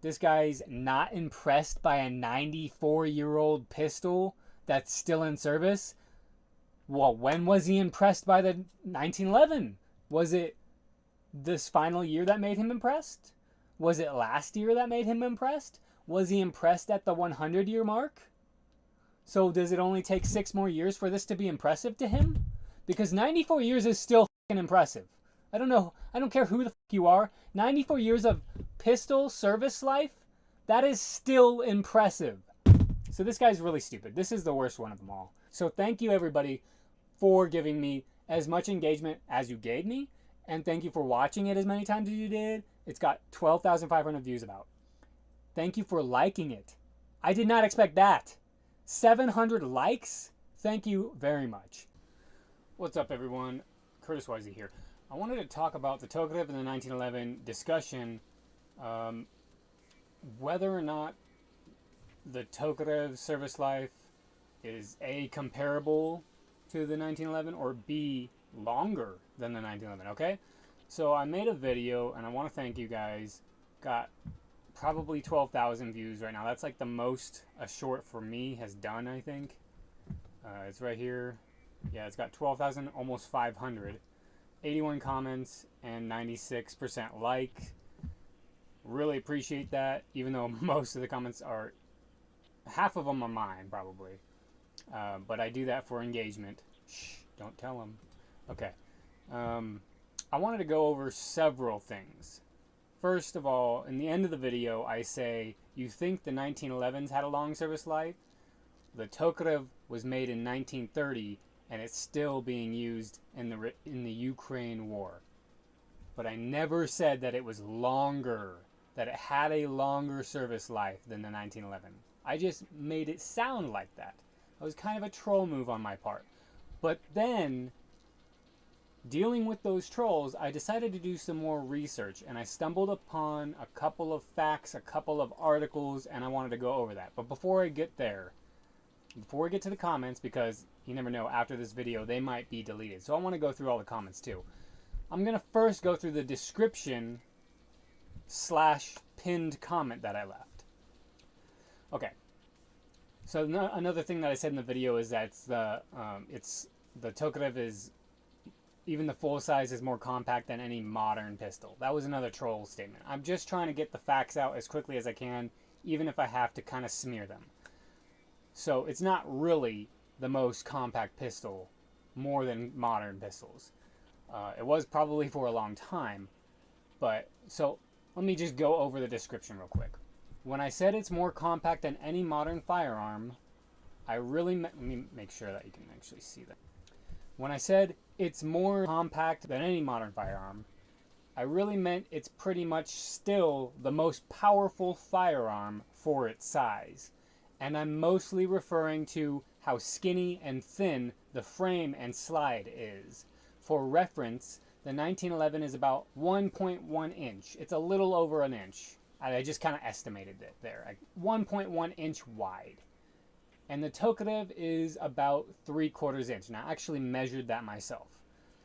This guy's not impressed by a 94-year-old pistol that's still in service. Well, when was he impressed by the 1911? Was it this final year that made him impressed? Was it last year that made him impressed? Was he impressed at the 100-year mark? So does it only take 6 more years for this to be impressive to him? Because 94 years is still fucking impressive. I don't know. I don't care who the fuck you are. 94 years of pistol service life, that is still impressive. So this guy's really stupid. This is the worst one of them all. So thank you everybody for giving me as much engagement as you gave me. And thank you for watching it as many times as you did. It's got 12,500 views about. Thank you for liking it. I did not expect that. 700 likes? Thank you very much. What's up everyone? Curtis Wisey here. I wanted to talk about the Tokarev in the 1911 discussion, whether or not the Tokarev service life is A, comparable to the 1911, or B, longer than the 1911, okay? So I made a video, and I want to thank you guys. Got probably 12,000 views right now. That's like the most a short for me has done, I think. It's right here. Yeah, it's got 12,000, almost 500. 81 comments and 96% like. Really appreciate that, even though most of the comments are, half of them are mine probably. But I do that for engagement. Shh, don't tell them. Okay. I wanted to go over several things. First of all, in the end of the video, I say, you think the 1911s had a long service life? The Tokarev was made in 1930, and it's still being used in the Ukraine war. But I never said that it was longer, that it had a longer service life than the 1911. I just made it sound like that. It was kind of a troll move on my part. But then, dealing with those trolls, I decided to do some more research, and I stumbled upon a couple of facts, a couple of articles, and I wanted to go over that. But before I get there, before we get to the comments, because you never know, after this video, they might be deleted. So I want to go through all the comments too. I'm going to first go through the description / pinned comment that I left. Okay. So another thing that I said in the video is that the Tokarev is, even the full size is more compact than any modern pistol. That was another troll statement. I'm just trying to get the facts out as quickly as I can, even if I have to kind of smear them. So it's not really the most compact pistol, more than modern pistols. It was probably for a long time, but so let me just go over the description real quick. When I said it's more compact than any modern firearm, I really let me make sure that you can actually see that. When I said it's more compact than any modern firearm, I really meant it's pretty much still the most powerful firearm for its size. And I'm mostly referring to how skinny and thin the frame and slide is. For reference, the 1911 is about 1.1 inch. It's a little over an inch. I just kind of estimated it there. 1.1 inch wide. And the Tokarev is about 3/4 inch. And I actually measured that myself.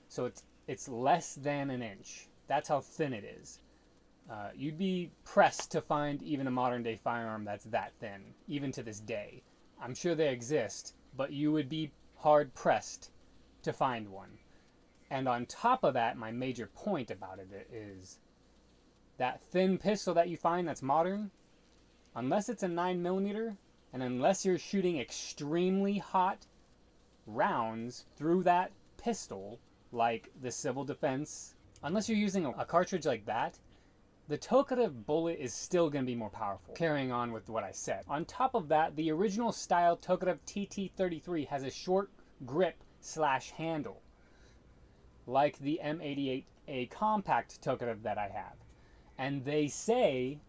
So it's less than an inch. That's how thin it is. You'd be pressed to find even a modern day firearm that's that thin, even to this day. I'm sure they exist, but you would be hard pressed to find one. And on top of that, my major point about it is that thin pistol that you find that's modern, unless it's a 9mm, and unless you're shooting extremely hot rounds through that pistol, like the civil defense, unless you're using a cartridge like that, the Tokarev bullet is still going to be more powerful. Carrying on with what I said. On top of that, the original style Tokarev TT-33 has a short grip / handle, like the M88A compact Tokarev that I have. And they say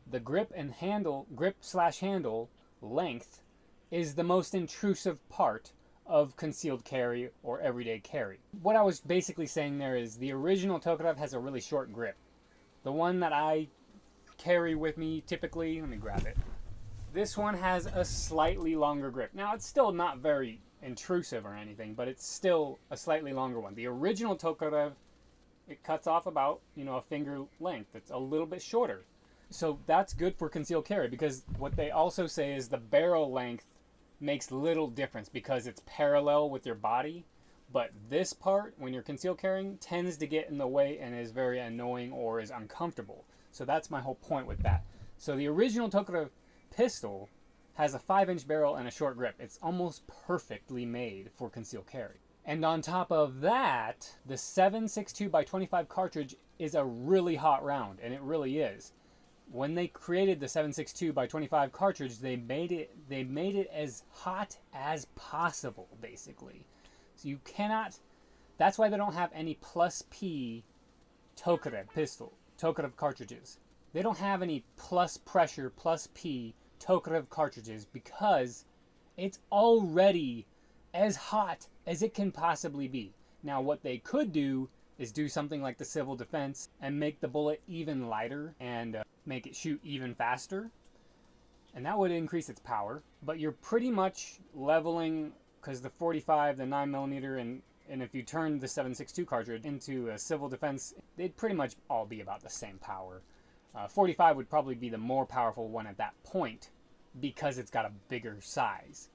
the grip / handle length is the most intrusive part of concealed carry or everyday carry. What I was basically saying there is the original Tokarev has a really short grip. The one that I carry with me typically, let me grab it. This one has a slightly longer grip. Now it's still not very intrusive or anything, but it's still a slightly longer one. The original Tokarev, it cuts off about, a finger length. It's a little bit shorter. So that's good for concealed carry, because what they also say is the barrel length makes little difference because it's parallel with your body. But this part, when you're concealed carrying, tends to get in the way and is very annoying or is uncomfortable. So that's my whole point with that. So the original Tokarev pistol has a 5-inch barrel and a short grip. It's almost perfectly made for concealed carry. And on top of that, the 7.62 by 25 cartridge is a really hot round, and it really is. When they created the 7.62 by 25 cartridge, they made it as hot as possible, basically. So you cannot. That's why they don't have any plus P Tokarev cartridges. They don't have any plus pressure, plus P Tokarev cartridges because it's already as hot as it can possibly be. Now, what they could do is do something like the civil defense and make the bullet even lighter and make it shoot even faster. And that would increase its power. But you're pretty much leveling, because the 45, the 9mm, and if you turn the 7.62 cartridge into a civil defense, they'd pretty much all be about the same power. 45 would probably be the more powerful one at that point because it's got a bigger size.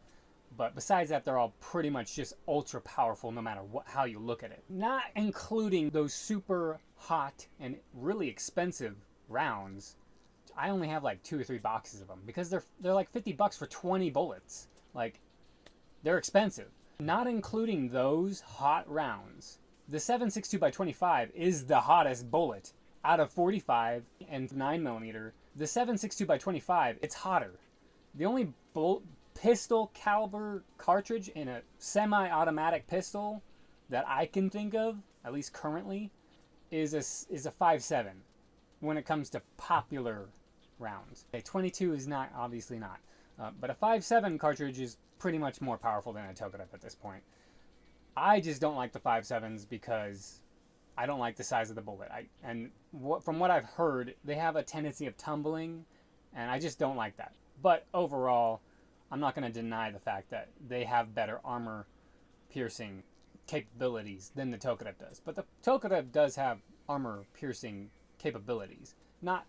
But besides that, they're all pretty much just ultra powerful no matter how you look at it. Not including those super hot and really expensive rounds. I only have like 2 or 3 boxes of them because they're like $50 for 20 bullets. Like, they're expensive. Not including those hot rounds, the 7.62 by 25 is the hottest bullet out of 45 and 9mm. The 7.62 by 25, it's hotter. The only pistol caliber cartridge in a semi-automatic pistol that I can think of, at least currently, is a 5.7 when it comes to popular rounds. A 22 is not, obviously not. But a 5.7 cartridge is pretty much more powerful than a Tokarev at this point. I just don't like the 5.7s because I don't like the size of the bullet. From what I've heard, they have a tendency of tumbling, and I just don't like that. But overall, I'm not going to deny the fact that they have better armor piercing capabilities than the Tokarev does. But the Tokarev does have armor piercing capabilities. Not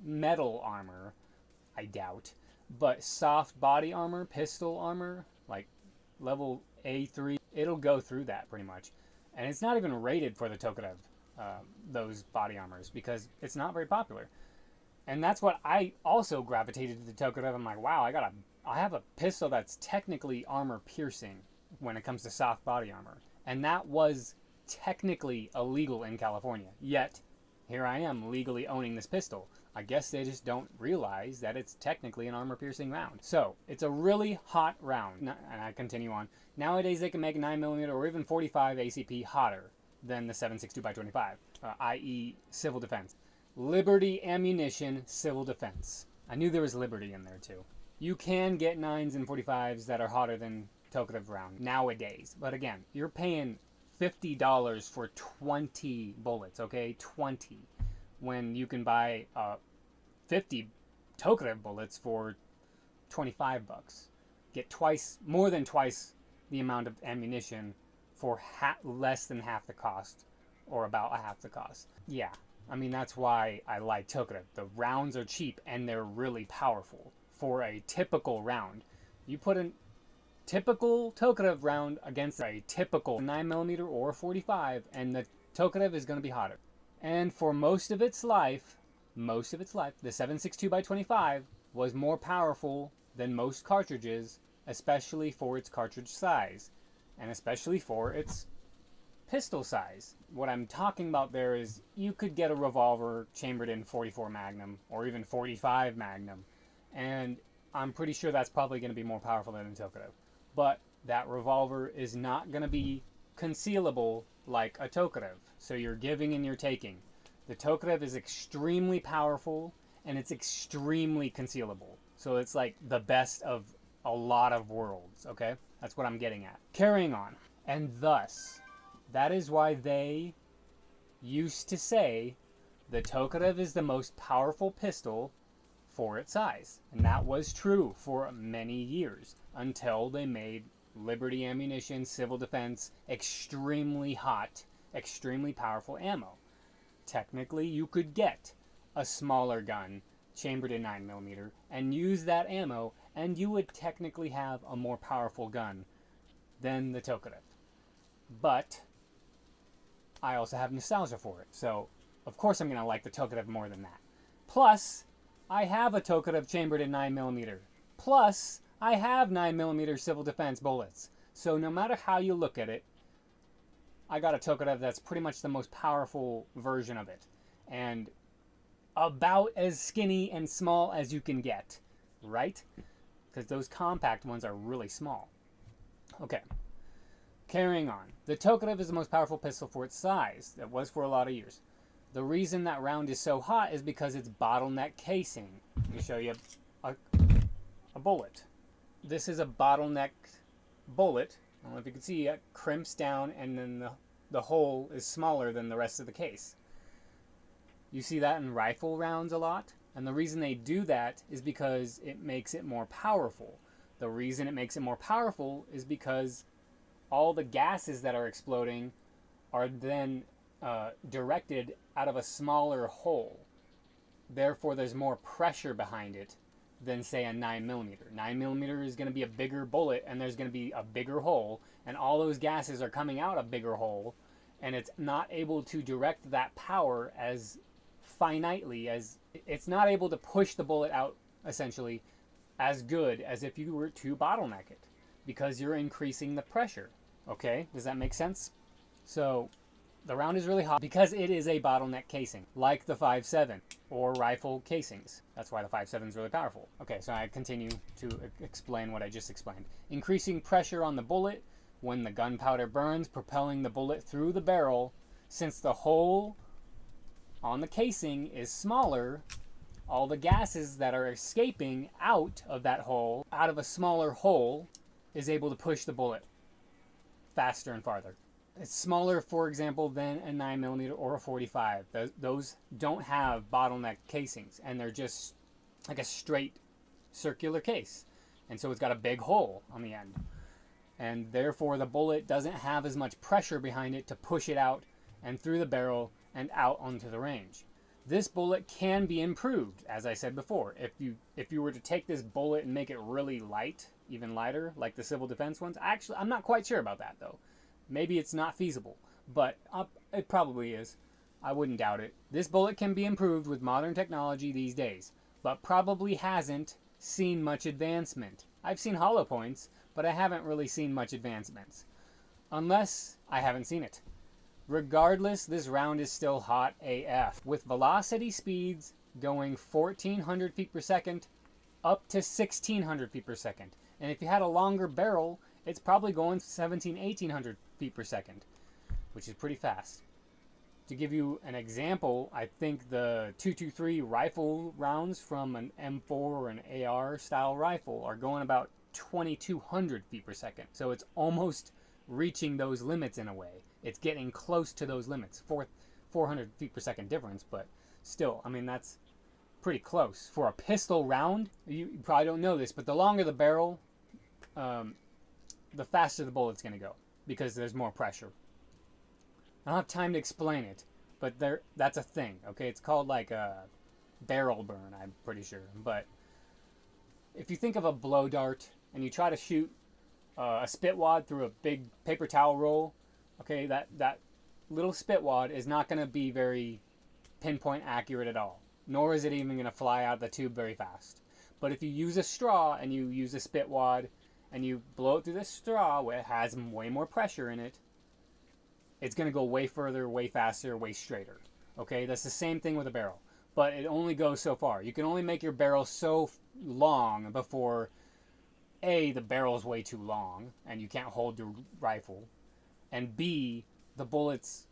metal armor, I doubt, but soft body armor, pistol armor, like level A3, it'll go through that pretty much. And it's not even rated for the Tokarev, those body armors, because it's not very popular. And that's what I also gravitated to the Tokarev. I'm like, wow, I have a pistol that's technically armor piercing when it comes to soft body armor. And that was technically illegal in California. Yet, here I am legally owning this pistol. I guess they just don't realize that it's technically an armor piercing round. So, it's a really hot round. And I continue on. Nowadays they can make 9mm or even 45 ACP hotter than the 7.62 by 25, i.e. civil defense. Liberty ammunition, civil defense. I knew there was Liberty in there too. You can get 9s and 45s that are hotter than Tokarev round nowadays. But again, you're paying $50 for 20 bullets, okay? 20. When you can buy 50 Tokarev bullets for $25. Get more than twice the amount of ammunition for less than half the cost, or about half the cost. Yeah, I mean, that's why I like Tokarev. The rounds are cheap and they're really powerful for a typical round. You put a typical Tokarev round against a typical 9mm or 45 and the Tokarev is going to be hotter. And for most of its life, the 7.62 by 25 was more powerful than most cartridges, especially for its cartridge size, and especially for its pistol size. What I'm talking about there is you could get a revolver chambered in 44 Magnum, or even 45 Magnum, and I'm pretty sure that's probably going to be more powerful than a Tokarev. But that revolver is not going to be concealable like a Tokarev. So you're giving and you're taking. The Tokarev is extremely powerful and it's extremely concealable. So it's like the best of a lot of worlds, okay? That's what I'm getting at. Carrying on. And thus, that is why they used to say the Tokarev is the most powerful pistol for its size. And that was true for many years until they made Liberty ammunition, civil defense, extremely hot, extremely powerful ammo. Technically, you could get a smaller gun chambered in 9mm, and use that ammo, and you would technically have a more powerful gun than the Tokarev. But I also have nostalgia for it, so of course I'm going to like the Tokarev more than that. Plus, I have a Tokarev chambered in 9mm. Plus, I have 9mm civil defense bullets. So no matter how you look at it, I got a Tokarev that's pretty much the most powerful version of it. And about as skinny and small as you can get, right? Because those compact ones are really small. Okay, carrying on. The Tokarev is the most powerful pistol for its size. It was for a lot of years. The reason that round is so hot is because it's bottleneck casing. Let me show you a bullet. This is a bottleneck bullet. I don't know if you can see, it crimps down, and then the hole is smaller than the rest of the case. You see that in rifle rounds a lot, and the reason they do that is because it makes it more powerful. The reason it makes it more powerful is because all the gases that are exploding are then directed out of a smaller hole. Therefore, there's more pressure behind it than, say, a 9mm. 9mm is going to be a bigger bullet, and there's going to be a bigger hole, and all those gases are coming out a bigger hole, and it's not able to direct that power as finitely, as it's not able to push the bullet out, essentially, as good as if you were to bottleneck it, because you're increasing the pressure. Okay, does that make sense? So the round is really hot because it is a bottleneck casing, like the 5.7 or rifle casings. That's why the 5.7 is really powerful. Okay, so I continue to explain what I just explained. Increasing pressure on the bullet when the gunpowder burns, propelling the bullet through the barrel. Since the hole on the casing is smaller, all the gases that are escaping out of that hole, out of a smaller hole, is able to push the bullet faster and farther. It's smaller, for example, than a 9mm or a 45. Those don't have bottleneck casings, and they're just like a straight circular case. And so it's got a big hole on the end. And therefore the bullet doesn't have as much pressure behind it to push it out and through the barrel and out onto the range. This bullet can be improved, as I said before. If you were to take this bullet and make it really light, even lighter, like the civil defense ones, actually, I'm not quite sure about that, though. Maybe it's not feasible, but it probably is. I wouldn't doubt it. This bullet can be improved with modern technology these days, but probably hasn't seen much advancement. I've seen hollow points, but I haven't really seen much advancements. Unless I haven't seen it. Regardless, this round is still hot AF, with velocity speeds going 1400 feet per second up to 1600 feet per second. And if you had a longer barrel, it's probably going 1800 feet per second, which is pretty fast. To give you an example, I think the 223 rifle rounds from an M4 or an AR style rifle are going about 2200 feet per second. So it's almost reaching those limits in a way. It's getting close to those limits. 400 feet per second difference, but still, I mean, that's pretty close. For a pistol round, you probably don't know this, but the longer the barrel, the faster the bullet's going to go because there's more pressure. I don't have time to explain it, but that's a thing, okay? It's called like a barrel burn, I'm pretty sure. But if you think of a blow dart and you try to shoot a spit wad through a big paper towel roll, okay, that little spit wad is not going to be very pinpoint accurate at all, nor is it even going to fly out of the tube very fast. But if you use a straw and you use a spit wad and you blow it through the straw where it has way more pressure in it, it's going to go way further, way faster, way straighter. Okay, that's the same thing with a barrel, but it only goes so far. You can only make your barrel so long before A, the barrel's way too long and you can't hold your rifle, and B, the bullet's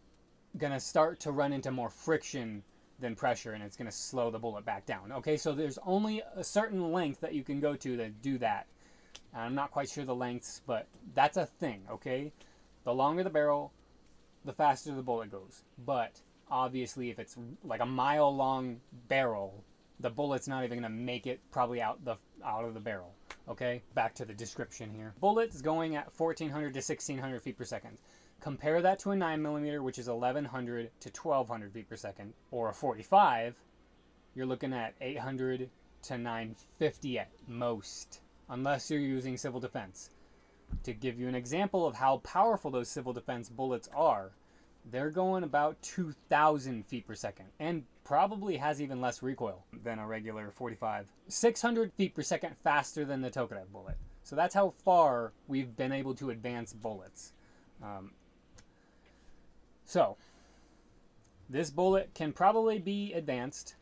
going to start to run into more friction than pressure, and it's going to slow the bullet back down. Okay, so there's only a certain length that you can go to do that. And I'm not quite sure the lengths, but that's a thing, okay? The longer the barrel, the faster the bullet goes. But obviously, if it's like a mile-long barrel, the bullet's not even going to make it probably out of the barrel. Okay, back to the description here. Bullets going at 1400 to 1600 feet per second. Compare that to a 9mm, which is 1100 to 1200 feet per second, or a 45, you're looking at 800 to 950 at most, unless you're using civil defense. To give you an example of how powerful those civil defense bullets are, they're going about 2,000 feet per second, and probably has even less recoil than a regular 45. 600 feet per second faster than the Tokarev bullet. So that's how far we've been able to advance bullets. So, this bullet can probably be advanced.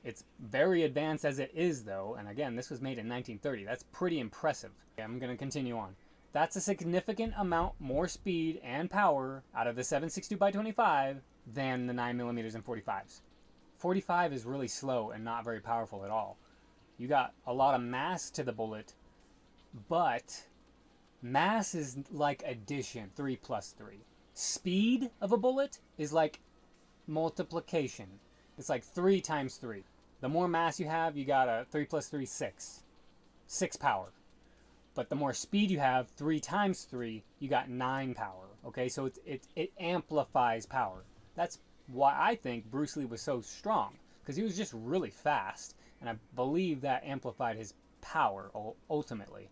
It's very advanced as it is, though, and again, this was made in 1930. That's pretty impressive. Okay, I'm going to continue on. That's a significant amount more speed and power out of the 7.62x25 than the 9mm and 45s. 45 is really slow and not very powerful at all. You got a lot of mass to the bullet, but mass is like addition, 3 plus 3. Speed of a bullet is like multiplication. It's like 3 times 3. The more mass you have, you got a 3 plus 3, 6. 6 power. But the more speed you have, 3 times 3, you got 9 power. Okay, so it amplifies power. That's why I think Bruce Lee was so strong, because he was just really fast, and I believe that amplified his power ultimately.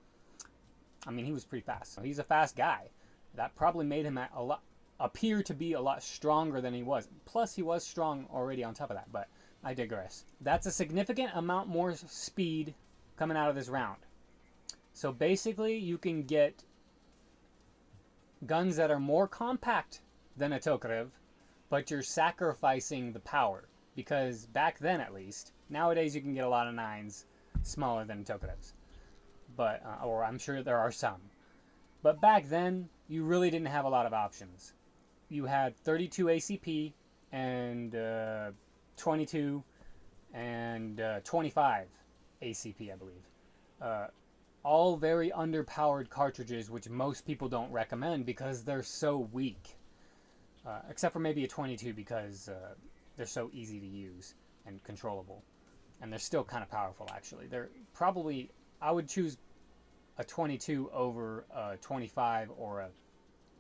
I mean, he was pretty fast. He's a fast guy. That probably made him appear to be a lot stronger than he was. Plus, he was strong already on top of that, but I digress. That's a significant amount more speed coming out of this round. So basically, you can get guns that are more compact than a Tokarev, but you're sacrificing the power. Because back then, at least, nowadays you can get a lot of 9s smaller than Tokarevs. But, or I'm sure there are some. But back then, you really didn't have a lot of options. You had 32 ACP and 22 and 25 ACP, I believe. All very underpowered cartridges, which most people don't recommend because they're so weak. Except for maybe a 22 because they're so easy to use and controllable. And they're still kind of powerful, actually. They're probably, I would choose a 22 over a 25 or a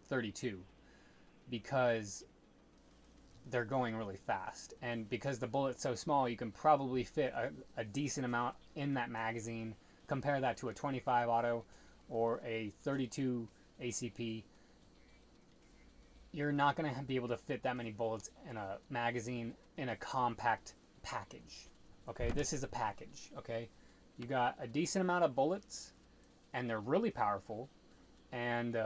32 because they're going really fast. And because the bullet's so small, you can probably fit a decent amount in that magazine. Compare that to a 25 auto or a 32 ACP. You're not going to be able to fit that many bullets in a magazine in a compact package. Okay, this is a package. Okay, you got a decent amount of bullets, and they're really powerful. And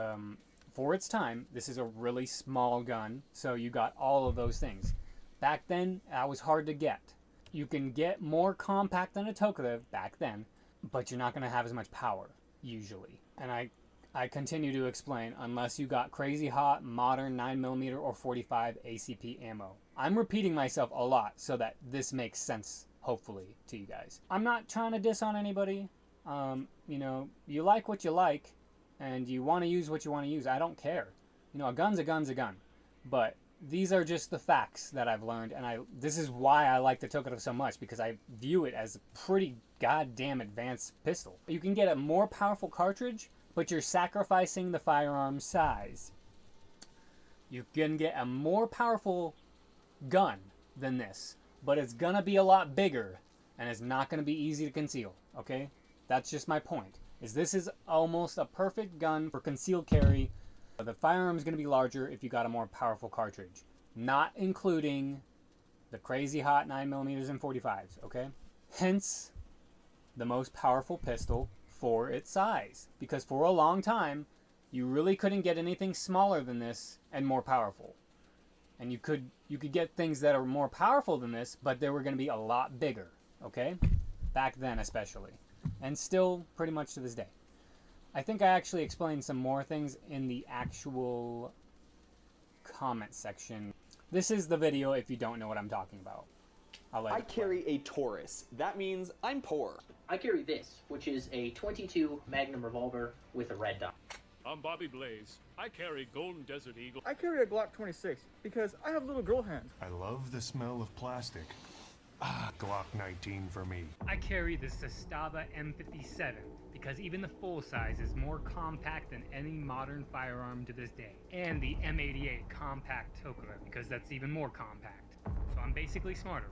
for its time, this is a really small gun, so you got all of those things. Back then, that was hard to get. You can get more compact than a Tokarev back then, but you're not going to have as much power, usually. And I continue to explain, unless you got crazy hot, modern 9mm or 45 ACP ammo. I'm repeating myself a lot so that this makes sense, hopefully, to you guys. I'm not trying to diss on anybody. You know, you like what you like, and you want to use what you want to use. I don't care. You know, a gun's a gun's a gun. But these are just the facts that I've learned, and this is why I like the Tokarev so much, because I view it as a pretty goddamn advanced pistol. You can get a more powerful cartridge, but you're sacrificing the firearm size. You can get a more powerful gun than this, but it's gonna be a lot bigger, and it's not gonna be easy to conceal, okay? That's just my point. This is almost a perfect gun for concealed carry. The firearm is going to be larger if you got a more powerful cartridge, not including the crazy hot 9mm and 45s, okay? Hence, the most powerful pistol for its size. Because for a long time, you really couldn't get anything smaller than this and more powerful. And you could get things that are more powerful than this, but they were going to be a lot bigger, okay? Back then especially. And still pretty much to this day. I think I actually explained some more things in the actual comment section. This is the video if you don't know what I'm talking about. I carry a Taurus. That means I'm poor. I carry this, which is a 22 Magnum revolver with a red dot. I'm Bobby Blaze. I carry Golden Desert Eagle. I carry a Glock 26 because I have little girl hands. I love the smell of plastic. Glock 19 for me. I carry the Sestava M57 because even the full size is more compact than any modern firearm to this day. And the M88 compact Tokarev because that's even more compact. So I'm basically smarter.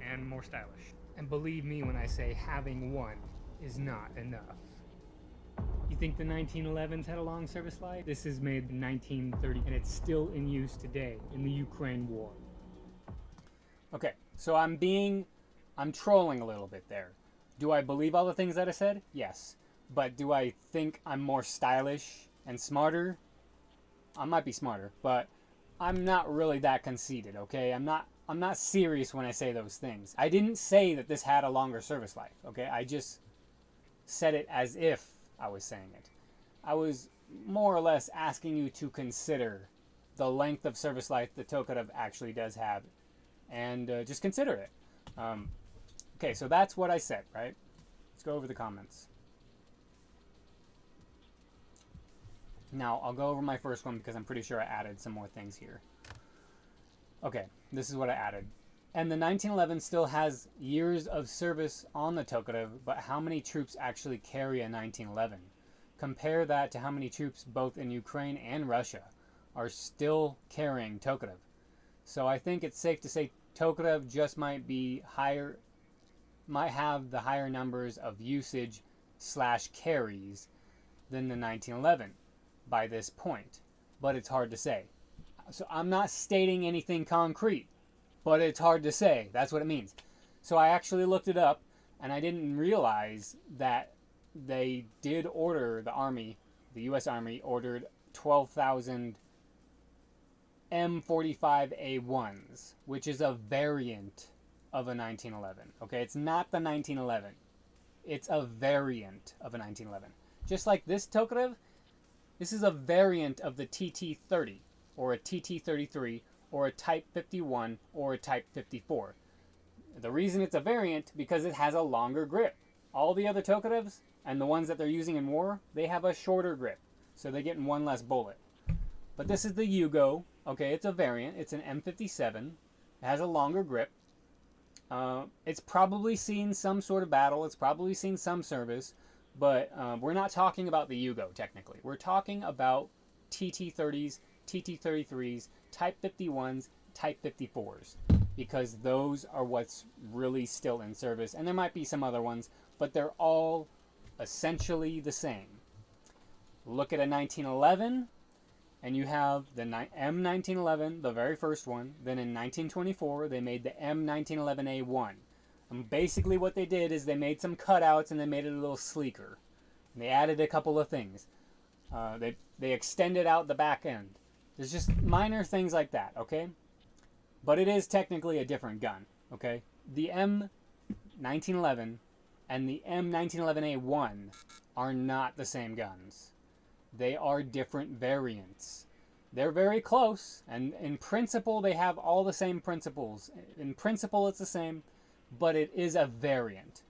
and more stylish. And believe me when I say having one is not enough. You think the 1911s had a long service life? This is made in 1930 and it's still in use today in the Ukraine war. Okay, so I'm trolling a little bit there. Do I believe all the things that I said? Yes. But do I think I'm more stylish and smarter? I might be smarter, but I'm not really that conceited, okay? I'm not serious when I say those things. I didn't say that this had a longer service life, okay? I just said it as if I was saying it. I was more or less asking you to consider the length of service life the Tokarev actually does have, and just consider it. Okay, so that's what I said, right? Let's go over the comments. Now, I'll go over my first one because I'm pretty sure I added some more things here. Okay, this is what I added. And the 1911 still has years of service on the Tokarev, but how many troops actually carry a 1911? Compare that to how many troops both in Ukraine and Russia are still carrying Tokarev. So I think it's safe to say Tokarev just might have the higher numbers of usage / carries than the 1911 by this point, but it's hard to say. So I'm not stating anything concrete, but it's hard to say. That's what it means. So I actually looked it up, and I didn't realize that they did order, the U.S. Army ordered 12,000 M45A1s, which is a variant of a 1911. Okay, it's not the 1911. It's a variant of a 1911. Just like this Tokarev, this is a variant of the TT-30, or a TT-33, or a Type 51, or a Type 54. The reason it's a variant, because it has a longer grip. All the other Tokarevs, and the ones that they're using in war, they have a shorter grip, so they get in one less bullet. But this is the Yugo. Okay, it's a variant. It's an M57. It has a longer grip. It's probably seen some sort of battle. It's probably seen some service. But we're not talking about the Yugo, technically. We're talking about TT-30s, TT-33s, Type 51s, Type 54s. Because those are what's really still in service. And there might be some other ones, but they're all essentially the same. Look at a 1911, and you have the M1911, the very first one. Then in 1924, they made the M1911A1. And basically what they did is they made some cutouts and they made it a little sleeker. And they added a couple of things. They extended out the back end. There's just minor things like that, okay? But it is technically a different gun, okay? The M1911 and the M1911A1 are not the same guns. They are different variants. They're very close, and in principle they have all the same principles. In principle it's the same, but it is a variant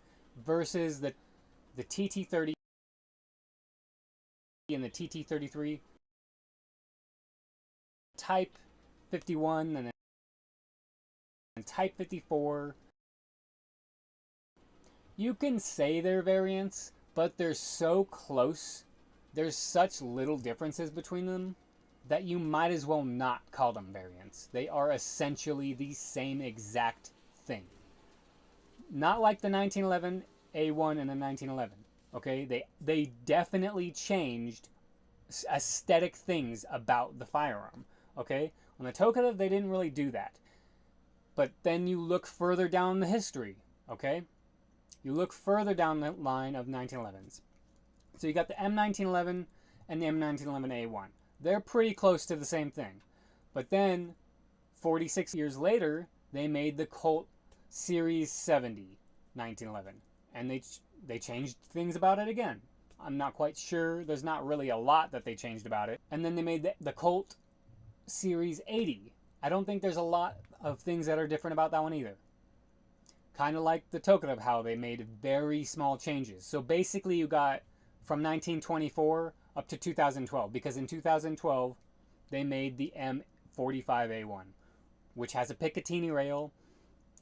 versus the TT-30 and the TT-33, Type 51 and Type 54. You can say they're variants, but they're so close, there's such little differences between them that you might as well not call them variants. They are essentially the same exact thing. Not like the 1911 A1 and the 1911. Okay, they definitely changed aesthetic things about the firearm. Okay, on the Tokarev they didn't really do that. But then you look further down the history. Okay, you look further down the line of 1911s. So you got the M1911 and the M1911A1. They're pretty close to the same thing. But then, 46 years later, they made the Colt Series 70 1911. And they changed things about it again. I'm not quite sure. There's not really a lot that they changed about it. And then they made the Colt Series 80. I don't think there's a lot of things that are different about that one either. Kind of like the Tokarev, how they made very small changes. So basically you got from 1924 up to 2012, because in 2012 they made the M45A1, which has a Picatinny rail.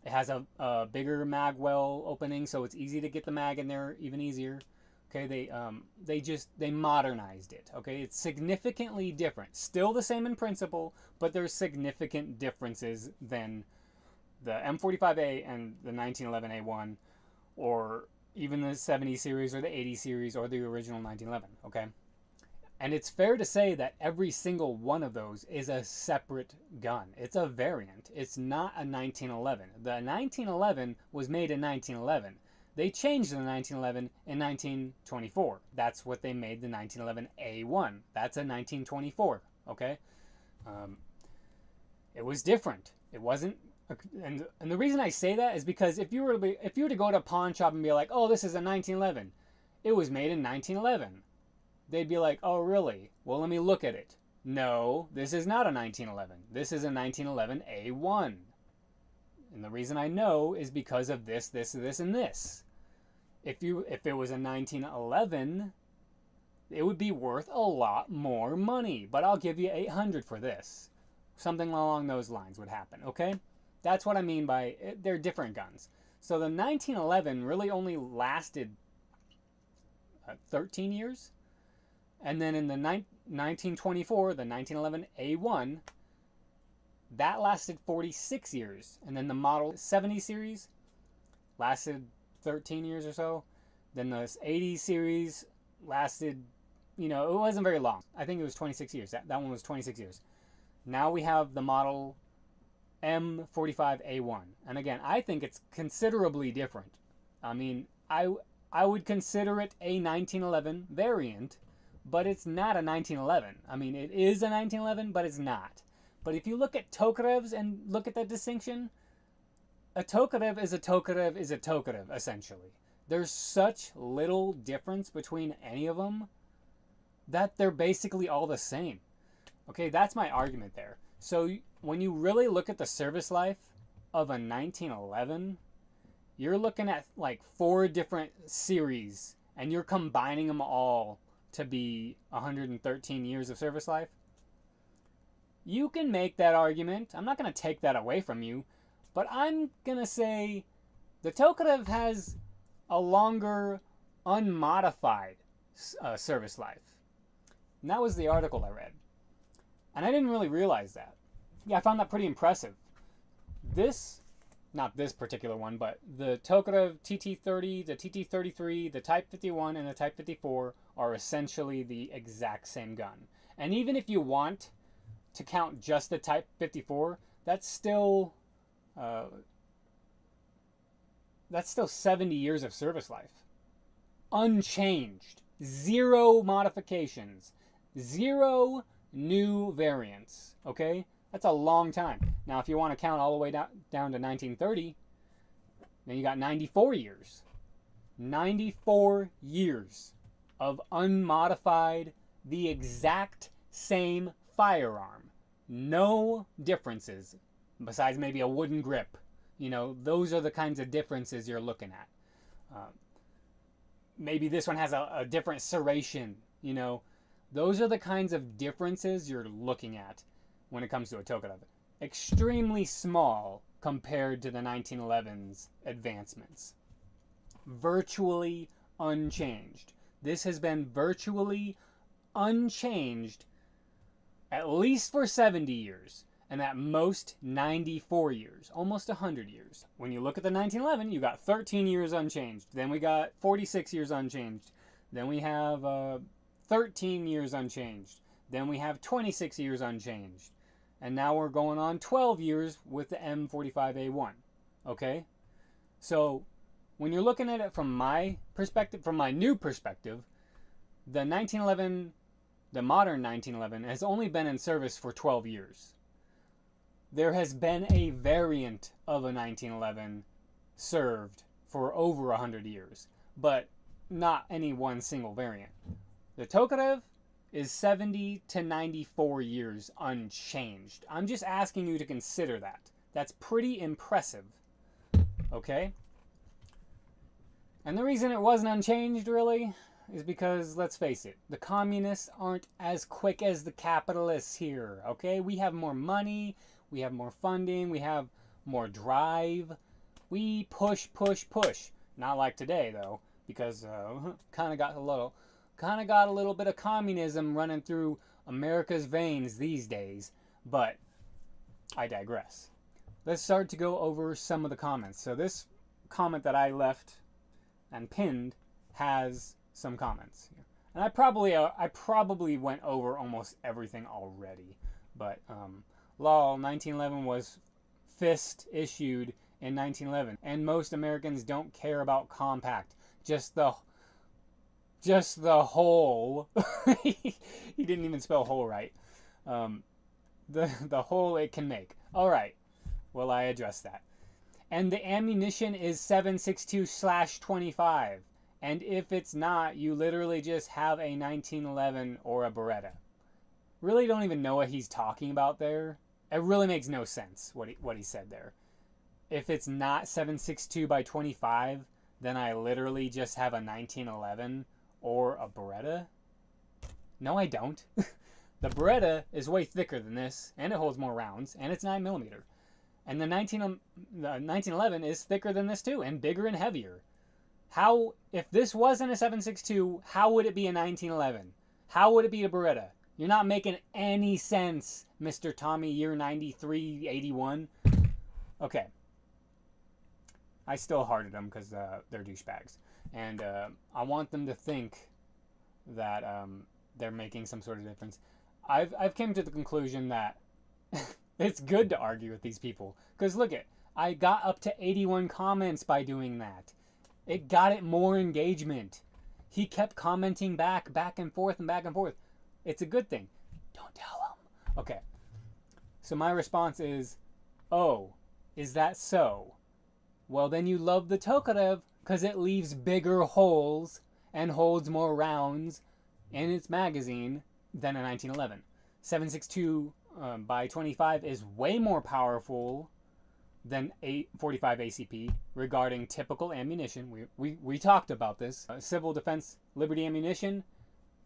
It has a bigger mag well opening, so it's easy to get the mag in there even easier. Okay, they modernized it. Okay, it's significantly different. Still the same in principle, but there's significant differences than the M45A and the 1911A1, or even the 70 series or the 80 series or the original 1911, okay? And it's fair to say that every single one of those is a separate gun. It's a variant. It's not a 1911. The 1911 was made in 1911. They changed the 1911 in 1924. That's what they made the 1911A1. That's a 1924, okay? It was different. It wasn't, and the reason I say that is because if you were to go to a pawn shop and be like, oh, this is a 1911, it was made in 1911. They'd be like, oh, really? Well, let me look at it. No, this is not a 1911. This is a 1911A1. And the reason I know is because of this, and this. If it was a 1911, it would be worth a lot more money. But I'll give you $800 for this. Something along those lines would happen, okay? That's what I mean by they're different guns. So the 1911 really only lasted 13 years. And then in the 1924, the 1911A1, that lasted 46 years. And then the Model 70 series lasted 13 years or so. Then the 80 series lasted, it wasn't very long. I think it was 26 years. That one was 26 years. Now we have the Model M45A1. And again, I think it's considerably different. I mean, I would consider it a 1911 variant, but it's not a 1911. I mean, it is a 1911, but it's not. But if you look at Tokarevs and look at that distinction, a Tokarev is a Tokarev is a Tokarev, essentially. There's such little difference between any of them that they're basically all the same. Okay, that's my argument there. So when you really look at the service life of a 1911, you're looking at like 4 different series, and you're combining them all to be 113 years of service life. You can make that argument. I'm not going to take that away from you, but I'm going to say the Tokarev has a longer unmodified service life. And that was the article I read. And I didn't really realize that. Yeah, I found that pretty impressive. Not this particular one, but the Tokarev TT-30, the TT-33, the Type 51, and the Type 54 are essentially the exact same gun. And even if you want to count just the Type 54, that's still 70 years of service life. Unchanged. 0 modifications. 0 new variants. Okay? That's a long time. Now, if you want to count all the way down to 1930, then you got 94 years. 94 years of unmodified, the exact same firearm. No differences, besides maybe a wooden grip. Those are the kinds of differences you're looking at. Maybe this one has a different serration. Those are the kinds of differences you're looking at when it comes to a Tokarev. Extremely small compared to the 1911's advancements. Virtually unchanged. This has been virtually unchanged at least for 70 years, and at most 94 years, almost 100 years. When you look at the 1911, you got 13 years unchanged. Then we got 46 years unchanged. Then we have 13 years unchanged. Then we have 26 years unchanged. And now we're going on 12 years with the M45A1. Okay? So, when you're looking at it from my perspective, from my new perspective, the 1911, the modern 1911, has only been in service for 12 years. There has been a variant of a 1911 served for over 100 years, but not any one single variant. The Tokarev is 70 to 94 years unchanged. I'm just asking you to consider that. That's pretty impressive. Okay? And the reason it wasn't unchanged, really, is because, let's face it, the communists aren't as quick as the capitalists here. Okay? We have more money, we have more funding, we have more drive. We push, push, push. Not like today, though, because kind of got a little bit of communism running through America's veins these days, but I digress. let's start to go over some of the comments. So this comment that I left and pinned has some comments. And I probably went over almost everything already. But lol, 1911 was fist issued in 1911, and most Americans don't care about compact. Just the hole. He didn't even spell hole right. The hole it can make. All right. Well, I addressed that. And the ammunition is 7.62/25. And if it's not, you literally just have a 1911 or a Beretta. Really don't even know what he's talking about there. It really makes no sense what he said there. If it's not 7.62/25, then I literally just have a 1911 or a Beretta. No, I don't. The Beretta is way thicker than this, and it holds more rounds, and it's 9mm. And the 1911 is thicker than this too, and bigger and heavier. How, if this wasn't a 7.62, how would it be a 1911? How would it be a Beretta? You're not making any sense, Mr. Tommy Year 9381. Okay. I still hearted them because they're douchebags. And I want them to think that they're making some sort of difference. I've come to the conclusion that it's good to argue with these people. Because look it, I got up to 81 comments by doing that. It got it more engagement. He kept commenting back and forth and back and forth. It's a good thing. Don't tell him. Okay. So my response is, oh, is that so? Well, then you love the Tokarev because it leaves bigger holes and holds more rounds in its magazine than a 1911. 7.62/25 is way more powerful than 45 ACP regarding typical ammunition. We talked about this. Civil Defense Liberty ammunition,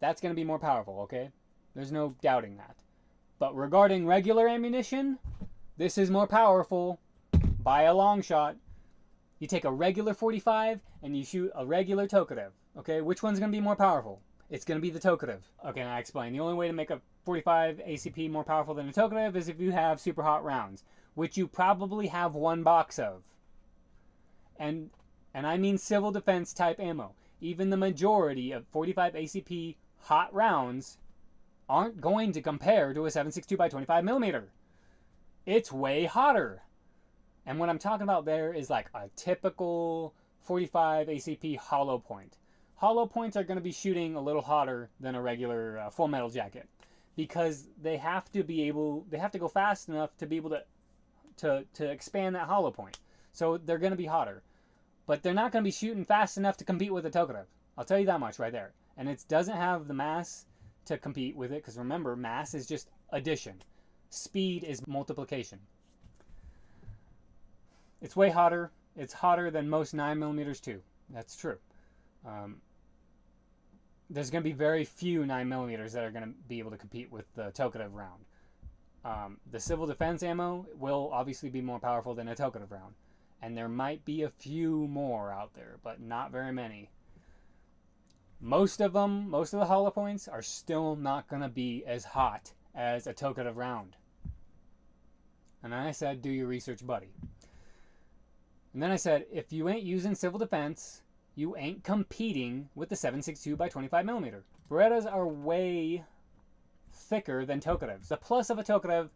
that's going to be more powerful, okay? There's no doubting that. But regarding regular ammunition, this is more powerful by a long shot. You take a regular 45 and you shoot a regular Tokarev, okay? Which one's going to be more powerful? It's going to be the Tokarev. Okay, now I explain. The only way to make a 45 ACP more powerful than a Tokarev is if you have super hot rounds, which you probably have one box of. And I mean civil defense type ammo. Even the majority of 45 ACP hot rounds aren't going to compare to a 7.62/25mm. It's way hotter. And what I'm talking about there is like a typical 45 ACP hollow point. Hollow points are going to be shooting a little hotter than a regular full metal jacket because they have to go fast enough to be able to expand that hollow point. So they're going to be hotter. But they're not going to be shooting fast enough to compete with a Tokarev. I'll tell you that much right there. And it doesn't have the mass to compete with it because remember, mass is just addition. Speed is multiplication. It's way hotter. It's hotter than most 9mm too. That's true. There's going to be very few 9mm that are going to be able to compete with the Tokarev round. The civil defense ammo will obviously be more powerful than a Tokarev round. And there might be a few more out there, but not very many. Most of the hollow points are still not going to be as hot as a Tokarev round. And then I said, do your research, buddy. And then I said, if you ain't using civil defense, you ain't competing with the 7.62/25mm. Berettas are way thicker than Tokarevs. The plus of a Tokarev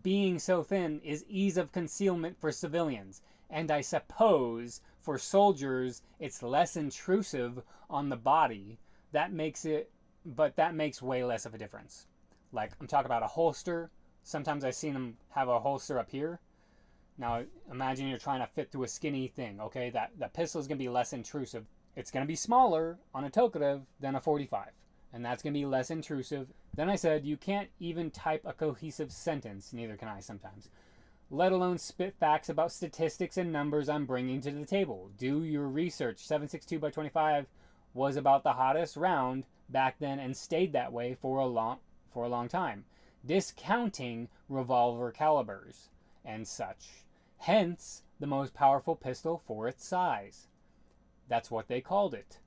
being so thin is ease of concealment for civilians. And I suppose for soldiers, it's less intrusive on the body. That makes way less of a difference. Like, I'm talking about a holster. Sometimes I've seen them have a holster up here. Now, imagine you're trying to fit through a skinny thing, okay? That pistol is going to be less intrusive. It's going to be smaller on a Tokarev than a 45. And that's going to be less intrusive. Then I said, you can't even type a cohesive sentence, neither can I sometimes, let alone spit facts about statistics and numbers I'm bringing to the table. Do your research. 7.62/25 was about the hottest round back then and stayed that way for a long time, discounting revolver calibers and such. Hence, the most powerful pistol for its size. That's what they called it.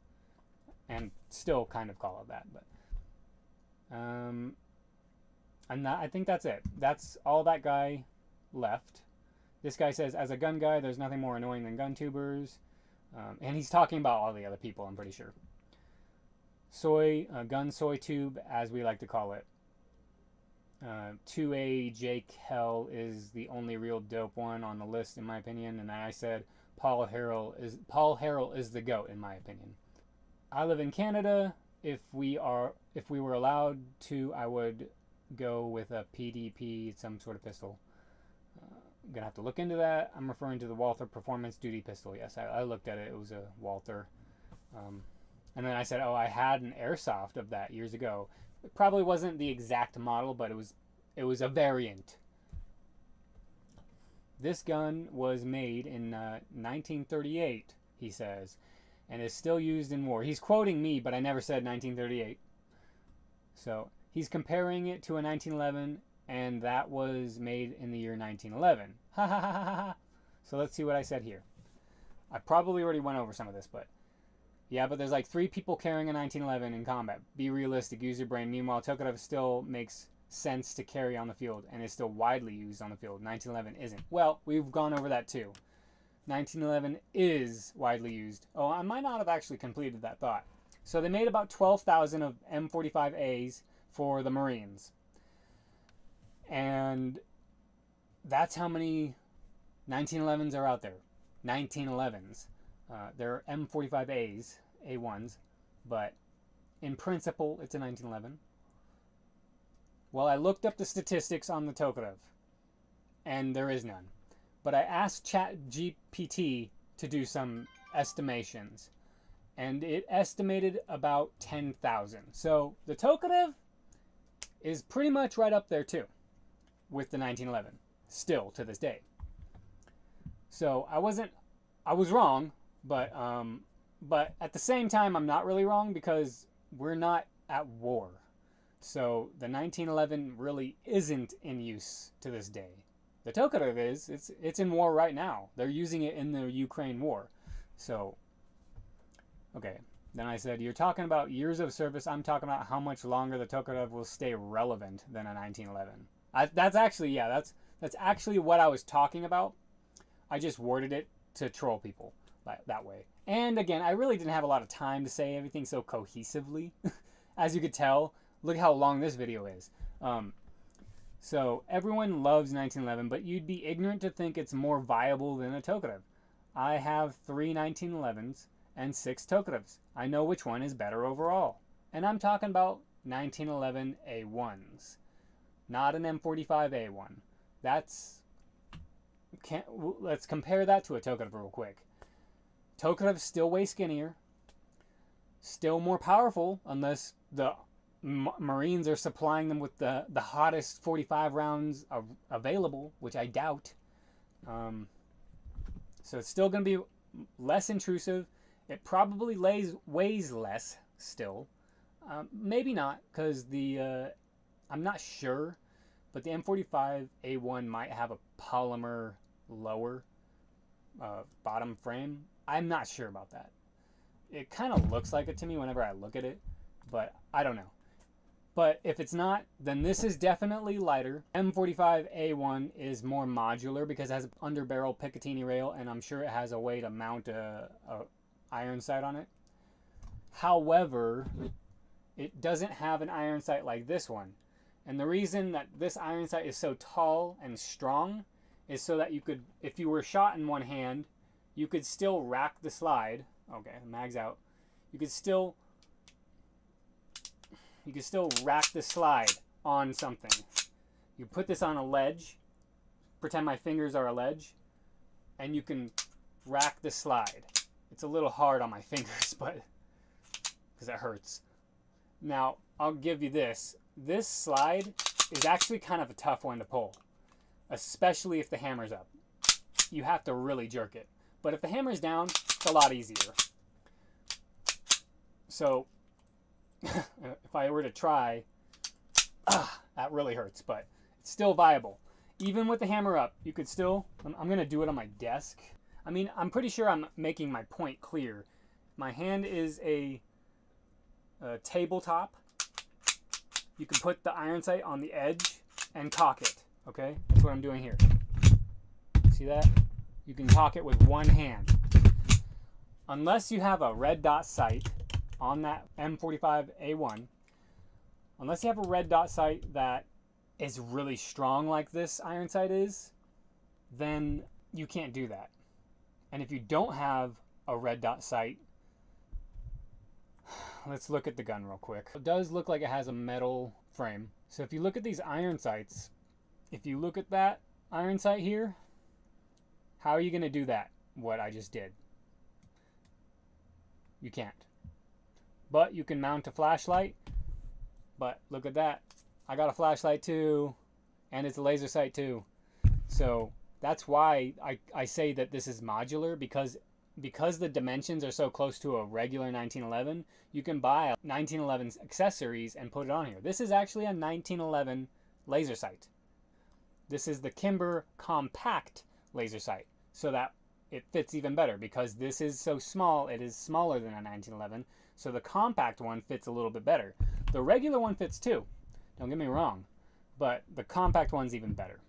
And still kind of call it that, but I think that's it. That's all that guy left. This guy says, as a gun guy, there's nothing more annoying than gun tubers. And he's talking about all the other people, I'm pretty sure. Gun soy tube, as we like to call it. 2A Jake Hell is the only real dope one on the list, in my opinion. And then I said Paul Harrell is the GOAT, in my opinion. I live in Canada. If we were allowed to, I would go with a PDP, some sort of pistol. I'm gonna have to look into that. I'm referring to the Walther Performance Duty pistol. Yes, I looked at it. It was a Walther. And then I said, oh, I had an airsoft of that years ago. It probably wasn't the exact model, but it was a variant. This gun was made in 1938, he says, and is still used in war. He's quoting me, but I never said 1938. So he's comparing it to a 1911, and that was made in the year 1911. Ha ha ha ha ha. So let's see what I said here. I probably already went over some of this, but yeah, but there's like 3 people carrying a 1911 in combat. Be realistic, use your brain. Meanwhile, Tokarev still makes sense to carry on the field and is still widely used on the field. 1911 isn't. Well, we've gone over that too. 1911 is widely used. Oh, I might not have actually completed that thought. So they made about 12,000 of M45As for the Marines. And that's how many 1911s are out there. 1911s. There are M45As, A1s, but in principle, it's a 1911. Well, I looked up the statistics on the Tokarev, and there is none. But I asked ChatGPT to do some estimations, and it estimated about 10,000. So the Tokarev is pretty much right up there too, with the 1911, still to this day. So I was wrong, but at the same time, I'm not really wrong because we're not at war. So the 1911 really isn't in use to this day. The Tokarev is. It's in war right now. They're using it in the Ukraine war. So, okay. Then I said, you're talking about years of service. I'm talking about how much longer the Tokarev will stay relevant than a 1911. That's actually what I was talking about. I just worded it to troll people that way. And again, I really didn't have a lot of time to say everything so cohesively. As you could tell, look how long this video is. So everyone loves 1911, but you'd be ignorant to think it's more viable than a Tokarev. I have 3 1911s and 6 Tokarevs. I know which one is better overall. And I'm talking about 1911 A1s, not an M45 A1. Let's compare that to a Tokarev real quick. Tokarev's still way skinnier, still more powerful, unless the Marines are supplying them with the hottest 45 rounds available, which I doubt. So it's still going to be less intrusive. It probably weighs less still. Maybe not, because I'm not sure, but the M45 A1 might have a polymer lower bottom frame. I'm not sure about that. It kind of looks like it to me whenever I look at it, but I don't know. But if it's not, then this is definitely lighter. M45A1 is more modular because it has an underbarrel Picatinny rail, and I'm sure it has a way to mount a iron sight on it. However, it doesn't have an iron sight like this one. And the reason that this iron sight is so tall and strong is so that you could, if you were shot in one hand, you could still rack the slide. Okay, mag's out. You could still rack the slide on something. You put this on a ledge, pretend my fingers are a ledge, and you can rack the slide. It's a little hard on my fingers, but because it hurts. Now, I'll give you this. This slide is actually kind of a tough one to pull, especially if the hammer's up. You have to really jerk it. But if the hammer's down, it's a lot easier. So, if I were to try, that really hurts, but it's still viable. Even with the hammer up, you could still, I'm going to do it on my desk. I mean, I'm pretty sure I'm making my point clear. My hand is a tabletop. You can put the iron sight on the edge and cock it, okay? That's what I'm doing here. See that? You can cock it with one hand. Unless you have a red dot sight on that M45A1, unless you have a red dot sight that is really strong like this iron sight is, then you can't do that. And if you don't have a red dot sight, let's look at the gun real quick. It does look like it has a metal frame. So if you look at these iron sights, if you look at that iron sight here, how are you going to do that? What I just did. You can't. But you can mount a flashlight. But look at that. I got a flashlight too. And it's a laser sight too. So that's why I say that this is modular, because the dimensions are so close to a regular 1911, you can buy 1911's accessories and put it on here. This is actually a 1911 laser sight. This is the Kimber compact laser sight, so that it fits even better, because this is so small, it is smaller than a 1911, so the compact one fits a little bit better. The regular one fits too, don't get me wrong, but the compact one's even better.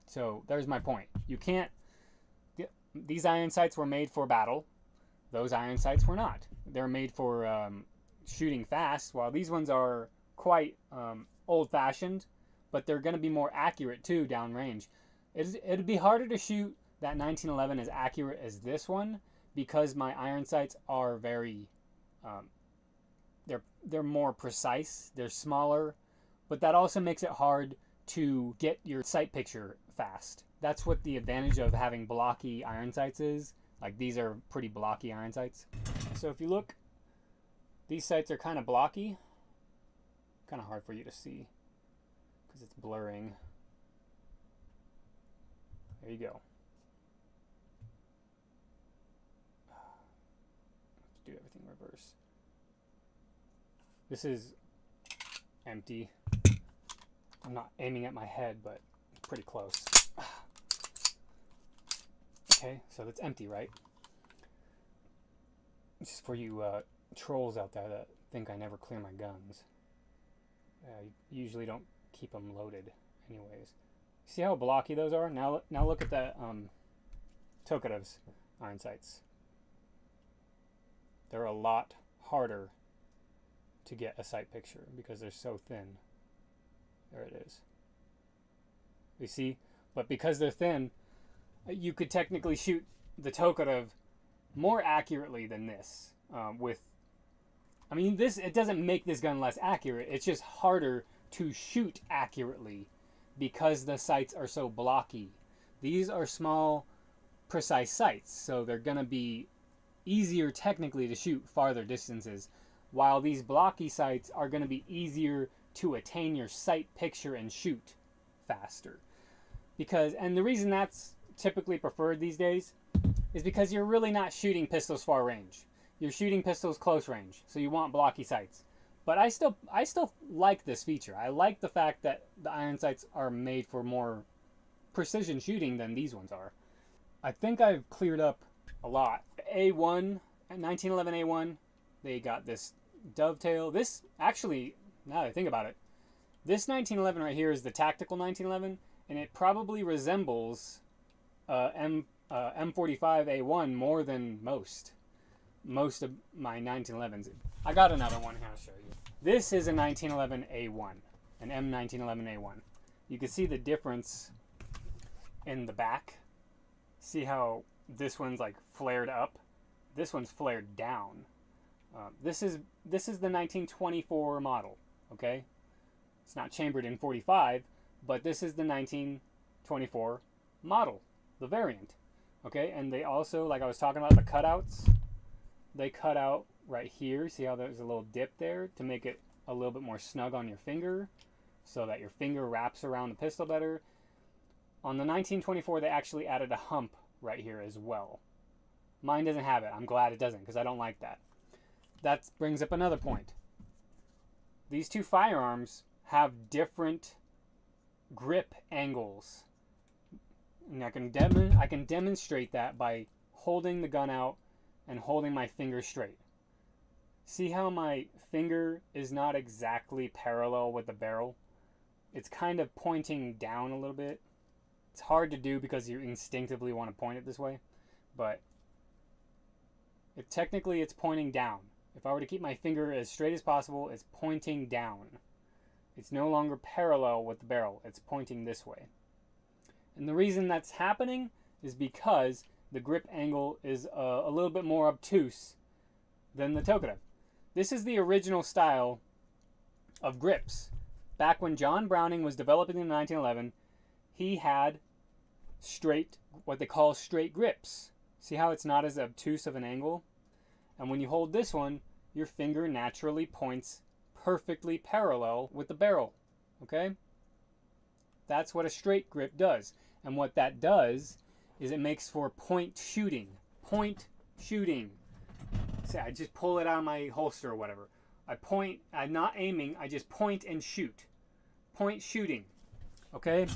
So there's my point. You can't, these iron sights were made for battle. Those iron sights were not. They're made for shooting fast, while these ones are quite old-fashioned, but they're going to be more accurate too downrange. It'd be harder to shoot that 1911 as accurate as this one, because my iron sights are very, they're more precise. They're smaller, but that also makes it hard to get your sight picture fast. That's what the advantage of having blocky iron sights is. Like, these are pretty blocky iron sights. So if you look, these sights are kind of blocky. Kind of hard for you to see because it's blurring. There you go. Let's do everything reverse. This is empty. I'm not aiming at my head, but pretty close. Okay, so that's empty, right? Just for you trolls out there that think I never clear my guns. I usually don't keep them loaded anyways. See how blocky those are? Now look at the Tokudev's iron sights. They're a lot harder to get a sight picture because they're so thin. There it is. You see? But because they're thin, you could technically shoot the Tokarev more accurately than this. I mean, it doesn't make this gun less accurate. It's just harder to shoot accurately because the sights are so blocky. These are small, precise sights, so they're going to be easier technically to shoot farther distances, while these blocky sights are going to be easier to attain your sight picture and shoot faster. And the reason that's typically preferred these days is because you're really not shooting pistols far range. You're shooting pistols close range, so you want blocky sights. But I still like this feature. I like the fact that the iron sights are made for more precision shooting than these ones are. I think I've cleared up a lot. A1, 1911 A1, they got this dovetail. This, actually, now that I think about it, this 1911 right here is the tactical 1911, and it probably resembles M45A1 more than most of my 1911s. I got another one here I'll show you. This is a 1911 A1, an M1911 A1. You can see the difference in the back. See how this one's like flared up? This one's flared down. This is the 1924 model, okay? It's not chambered in 45, but this is the 1924 model, the variant, okay? And they also, like I was talking about, the cutouts, they cut out right here. See how there's a little dip there to make it a little bit more snug on your finger so that your finger wraps around the pistol better. On the 1924, they actually added a hump right here as well. Mine doesn't have it. I'm glad it doesn't, because I don't like that. That brings up another point. These two firearms have different grip angles. And I can demonstrate that by holding the gun out and holding my finger straight. See how my finger is not exactly parallel with the barrel? It's kind of pointing down a little bit. It's hard to do because you instinctively want to point it this way, but technically it's pointing down. If I were to keep my finger as straight as possible, it's pointing down. It's no longer parallel with the barrel. It's pointing this way. And the reason that's happening is because the grip angle is a little bit more obtuse than the Tokarev. This is the original style of grips. Back when John Browning was developing in 1911, he had straight, what they call straight grips. See how it's not as obtuse of an angle? And when you hold this one, your finger naturally points perfectly parallel with the barrel. Okay? That's what a straight grip does. And what that does is it makes for point shooting. Point shooting. Say, I just pull it out of my holster or whatever. I point, I'm not aiming, I just point and shoot. Point shooting. Okay?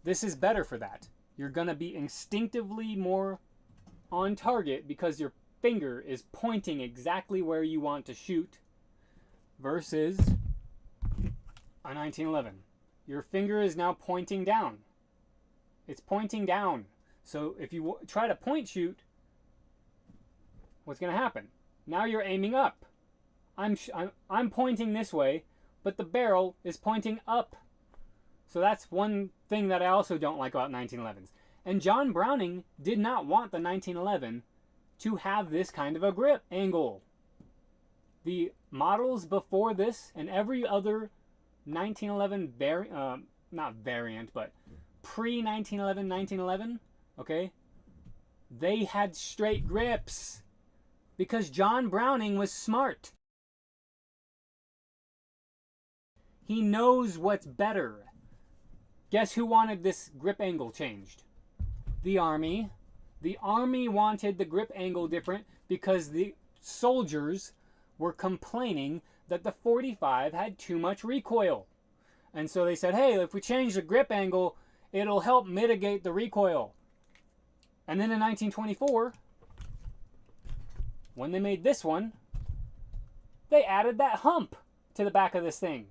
This is better for that. You're going to be instinctively more on target because your finger is pointing exactly where you want to shoot versus a 1911. Your finger is now pointing down. It's pointing down. So if you try to point shoot, what's going to happen? Now you're aiming up. I'm pointing this way, but the barrel is pointing up. So that's one thing that I also don't like about 1911s. And John Browning did not want the 1911 to have this kind of a grip angle. The models before this and every other 1911 not variant, but pre-1911, 1911, okay, they had straight grips because John Browning was smart. He knows what's better. Guess who wanted this grip angle changed? The Army. The Army wanted the grip angle different because the soldiers were complaining that the 45 had too much recoil. And so they said, hey, if we change the grip angle, it'll help mitigate the recoil. And then in 1924, when they made this one, they added that hump to the back of this thing.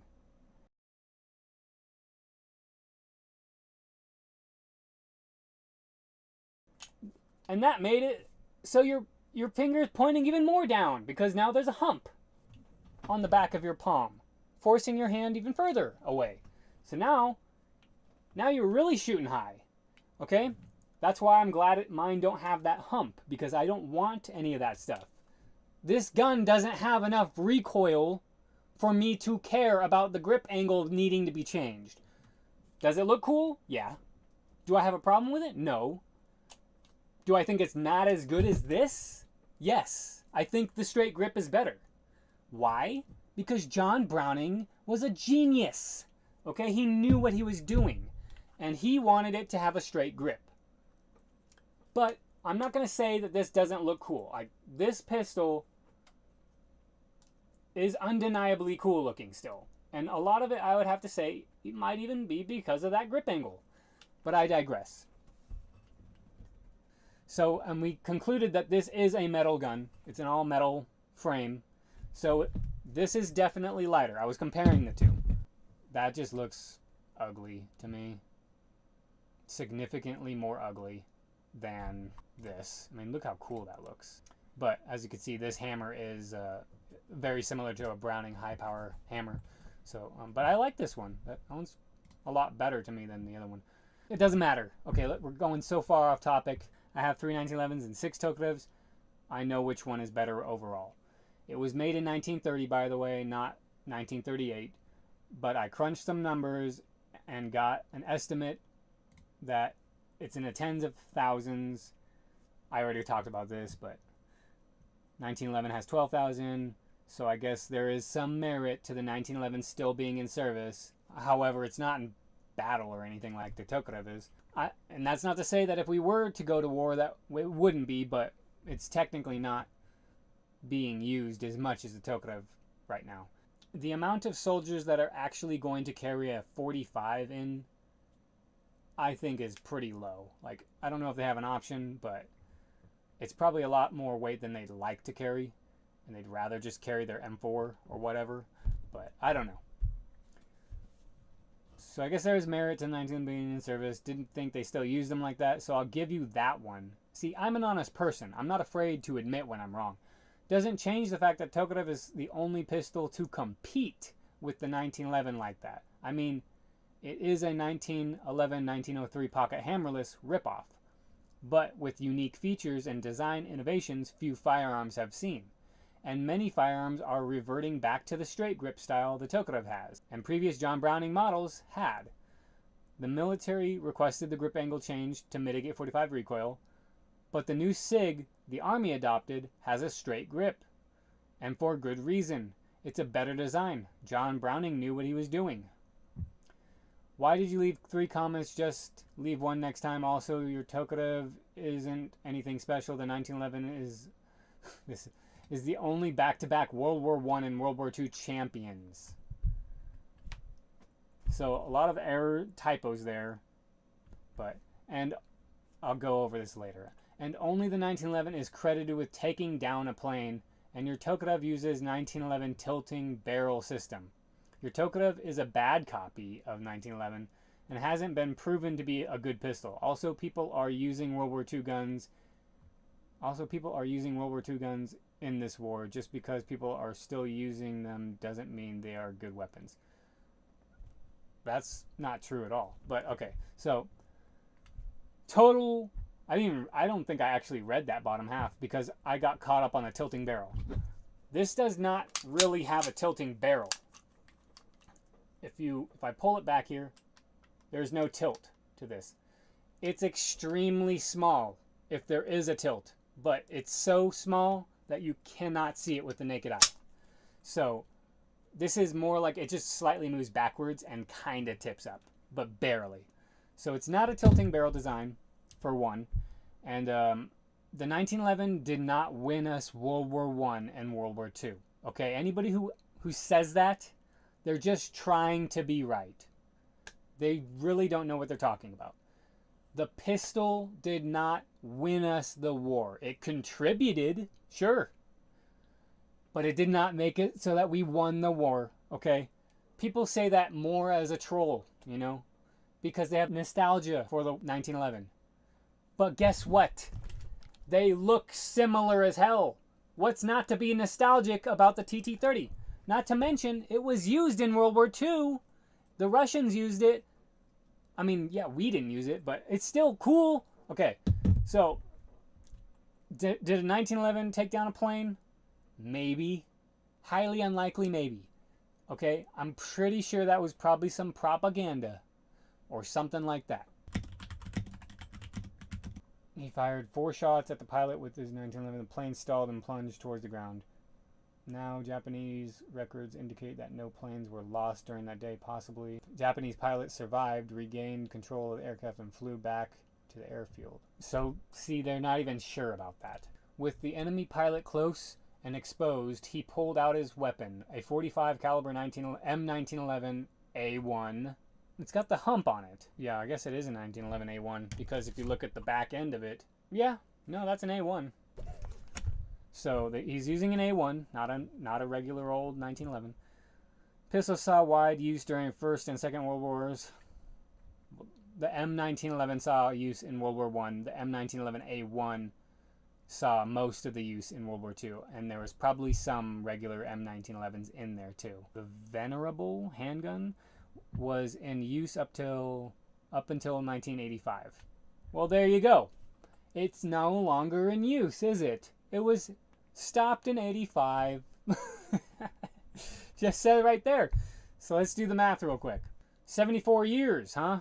And that made it so your finger is pointing even more down because now there's a hump on the back of your palm, forcing your hand even further away. So now you're really shooting high. Okay? That's why I'm glad mine don't have that hump because I don't want any of that stuff. This gun doesn't have enough recoil for me to care about the grip angle needing to be changed. Does it look cool? Yeah. Do I have a problem with it? No. Do I think it's not as good as this? Yes. I think the straight grip is better. Why? Because John Browning was a genius. Okay? He knew what he was doing. And he wanted it to have a straight grip. But I'm not going to say that this doesn't look cool. This pistol is undeniably cool looking still. And a lot of it, I would have to say, it might even be because of that grip angle. But I digress. So, and we concluded that this is a metal gun. It's an all-metal frame. So, this is definitely lighter. I was comparing the two. That just looks ugly to me. Significantly more ugly than this. I mean, look how cool that looks. But, as you can see, this hammer is very similar to a Browning high-power hammer. So, but I like this one. That one's a lot better to me than the other one. It doesn't matter. Okay, we're going so far off topic. I have 3 1911s and 6 Tokarevs. I know which one is better overall. It was made in 1930, by the way, not 1938. But I crunched some numbers and got an estimate that it's in the tens of thousands. I already talked about this, but 1911 has 12,000. So I guess there is some merit to the 1911 still being in service. However, it's not in battle or anything like the Tokarev is. And that's not to say that if we were to go to war that it wouldn't be, but it's technically not being used as much as the Tokarev right now. The amount of soldiers that are actually going to carry a 45 in, I think is pretty low. Like, I don't know if they have an option, but it's probably a lot more weight than they'd like to carry, and they'd rather just carry their M4 or whatever, but I don't know. So I guess there's merit to 19 being in service. Didn't think they still used them like that, so I'll give you that one. See, I'm an honest person. I'm not afraid to admit when I'm wrong. Doesn't change the fact that Tokarev is the only pistol to compete with the 1911 like that. I mean, it is a 1911-1903 pocket hammerless ripoff, but with unique features and design innovations few firearms have seen. And many firearms are reverting back to the straight grip style the Tokarev has, and previous John Browning models had. The military requested the grip angle changed to mitigate 45 recoil, but the new SIG the Army adopted has a straight grip. And for good reason. It's a better design. John Browning knew what he was doing. Why did you leave 3 comments? Just leave 1 next time. Also, your Tokarev isn't anything special. The 1911 is... this is the only back-to-back World War I and World War II champions. So a lot of error typos there, and I'll go over this later. And only the 1911 is credited with taking down a plane, and your Tokarev uses 1911 tilting barrel system. Your Tokarev is a bad copy of 1911 and hasn't been proven to be a good pistol. Also, people are using World War II guns. In this war. Just because people are still using them doesn't mean they are good weapons. That's not true at all. But okay, so total. I don't think I actually read that bottom half because I got caught up on the tilting barrel. This does not really have a tilting barrel. If I pull it back here, there's no tilt to this. It's extremely small if there is a tilt, but it's so small that you cannot see it with the naked eye. So this is more like it just slightly moves backwards and kind of tips up, but barely. So it's not a tilting barrel design, for one. And the 1911 did not win us World War I and World War II. Okay, anybody who says that, they're just trying to be right. They really don't know what they're talking about. The pistol did not win us the war. It contributed, sure, but it did not make it so that we won the war, okay? People say that more as a troll, you know, because they have nostalgia for the 1911. But guess what? They look similar as hell. What's not to be nostalgic about the TT-30? Not to mention, it was used in World War II. The Russians used it. I mean, yeah, we didn't use it, but it's still cool. Okay, so did a 1911 take down a plane? Maybe. Highly unlikely, maybe. Okay, I'm pretty sure that was probably some propaganda or something like that. He fired 4 shots at the pilot with his 1911. The plane stalled and plunged towards the ground. Now, Japanese records indicate that no planes were lost during that day, possibly. Japanese pilots survived, regained control of the aircraft, and flew back to the airfield. So, see, they're not even sure about that. With the enemy pilot close and exposed, he pulled out his weapon, a .45 caliber M1911 A1. It's got the hump on it. Yeah, I guess it is a 1911 A1, because if you look at the back end of it, yeah, no, that's an A1. So he's using an A1, not a regular old 1911. Pistol saw wide use during First and Second World Wars. The M1911 saw use in World War I. The M1911 A1 saw most of the use in World War II, and there was probably some regular M1911s in there too. The venerable handgun was in use up until 1985. Well, there you go. It's no longer in use, is it? It was stopped in 85. Just said it right there. So let's do the math real quick. 74 years, huh?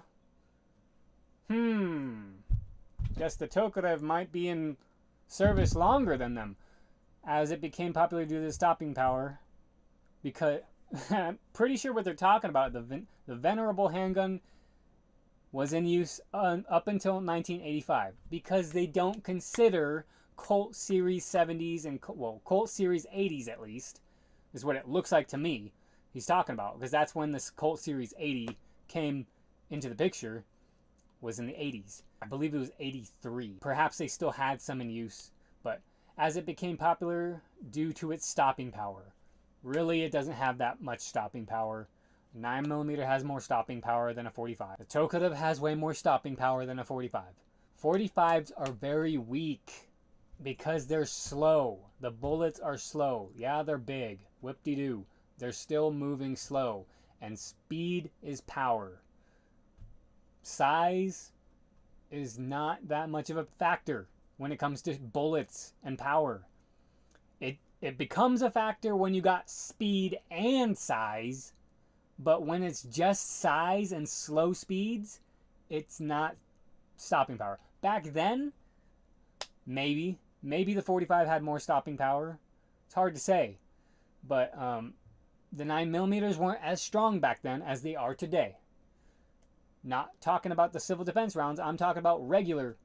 Guess the Tokarev might be in service longer than them, as it became popular due to the stopping power. Because I'm pretty sure what they're talking about, the venerable handgun was in use up until 1985, because they don't consider Colt Series 70s and, well, Colt Series 80s at least, is what it looks like to me he's talking about, because that's when this Colt Series 80 came into the picture, was in the 80s. I believe it was 83. Perhaps they still had some in use, but as it became popular due to its stopping power. Really, it doesn't have that much stopping power. 9mm has more stopping power than a 45. The Tokarev has way more stopping power than a 45. 45s are very weak because they're slow. The bullets are slow. Yeah, they're big. Whip-de-doo. They're still moving slow. And speed is power. Size is not that much of a factor when it comes to bullets and power. It becomes a factor when you got speed and size, but when it's just size and slow speeds, it's not stopping power. Back then, maybe the 45 had more stopping power. It's hard to say, but the 9mm weren't as strong back then as they are today. Not talking about the civil defense rounds, I'm talking about regular,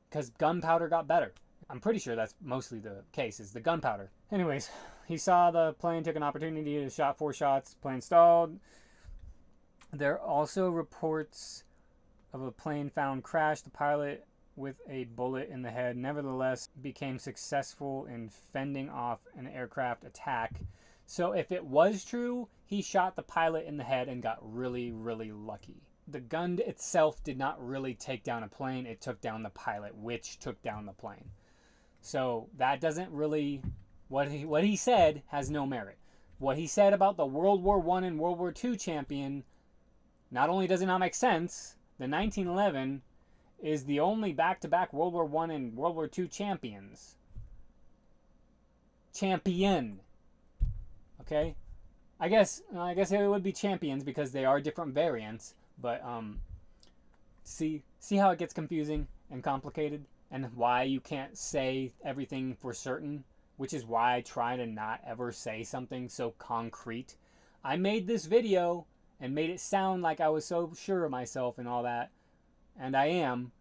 because gunpowder got better. I'm pretty sure that's mostly the case, is the gunpowder. Anyways, he saw the plane, took an opportunity to shot 4 shots, plane stalled. There are also reports of a plane found crashed. The pilot with a bullet in the head nevertheless became successful in fending off an aircraft attack. So if it was true, he shot the pilot in the head and got really, really lucky. The gun itself did not really take down a plane. It took down the pilot, which took down the plane. So that doesn't really... What he said has no merit. What he said about the World War I and World War II champion, not only does it not make sense, the 1911 is the only back-to-back World War I and World War II champions. Champion. Okay? I guess it would be champions because they are different variants, but see how it gets confusing and complicated and why you can't say everything for certain, which is why I try to not ever say something so concrete. I made this video and made it sound like I was so sure of myself and all that, and I am,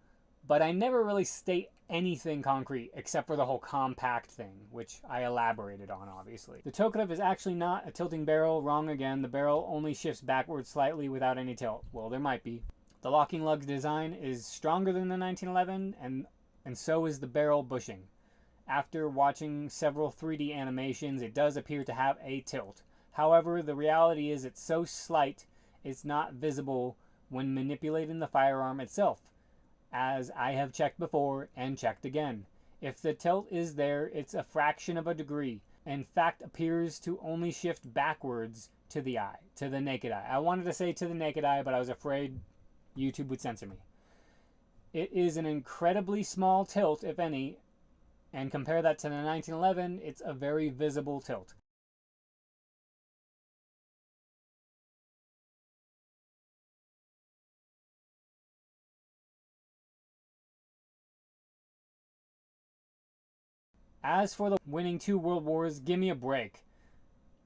but I never really state anything concrete except for the whole compact thing, which I elaborated on, obviously. The Tokarev is actually not a tilting barrel. Wrong again. The barrel only shifts backwards slightly without any tilt. Well, there might be. The locking lug design is stronger than the 1911, and so is the barrel bushing. After watching several 3D animations, it does appear to have a tilt. However, the reality is it's so slight it's not visible when manipulating the firearm itself, as I have checked before and checked again. If the tilt is there, it's a fraction of a degree. In fact, appears to only shift backwards to the eye, to the naked eye. I wanted to say to the naked eye, but I was afraid YouTube would censor me. It is an incredibly small tilt, if any, and compare that to the 1911, it's a very visible tilt. As for the winning 2 world wars, give me a break.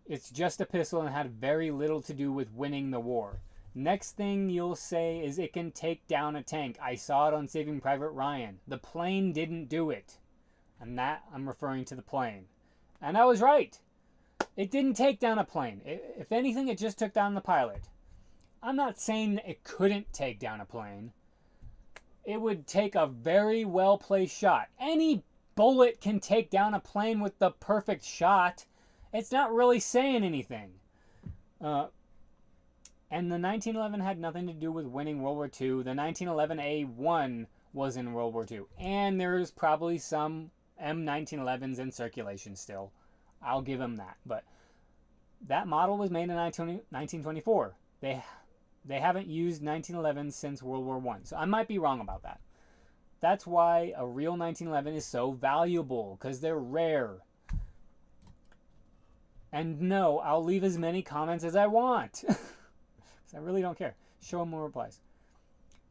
It's just a pistol and had very little to do with winning the war. Next thing you'll say is it can take down a tank. I saw it on Saving Private Ryan. The plane didn't do it. And that, I'm referring to the plane. And I was right. It didn't take down a plane. If anything, it just took down the pilot. I'm not saying it couldn't take down a plane. It would take a very well-placed shot. Any bullet can take down a plane with the perfect shot. It's not really saying anything. And the 1911 had nothing to do with winning World War II. The 1911A1 was in World War II. And there's probably some M1911s in circulation still. I'll give them that. But that model was made in 1924. They haven't used 1911 since World War I. So I might be wrong about that. That's why a real 1911 is so valuable, because they're rare. And no, I'll leave as many comments as I want. I really don't care. Show more replies.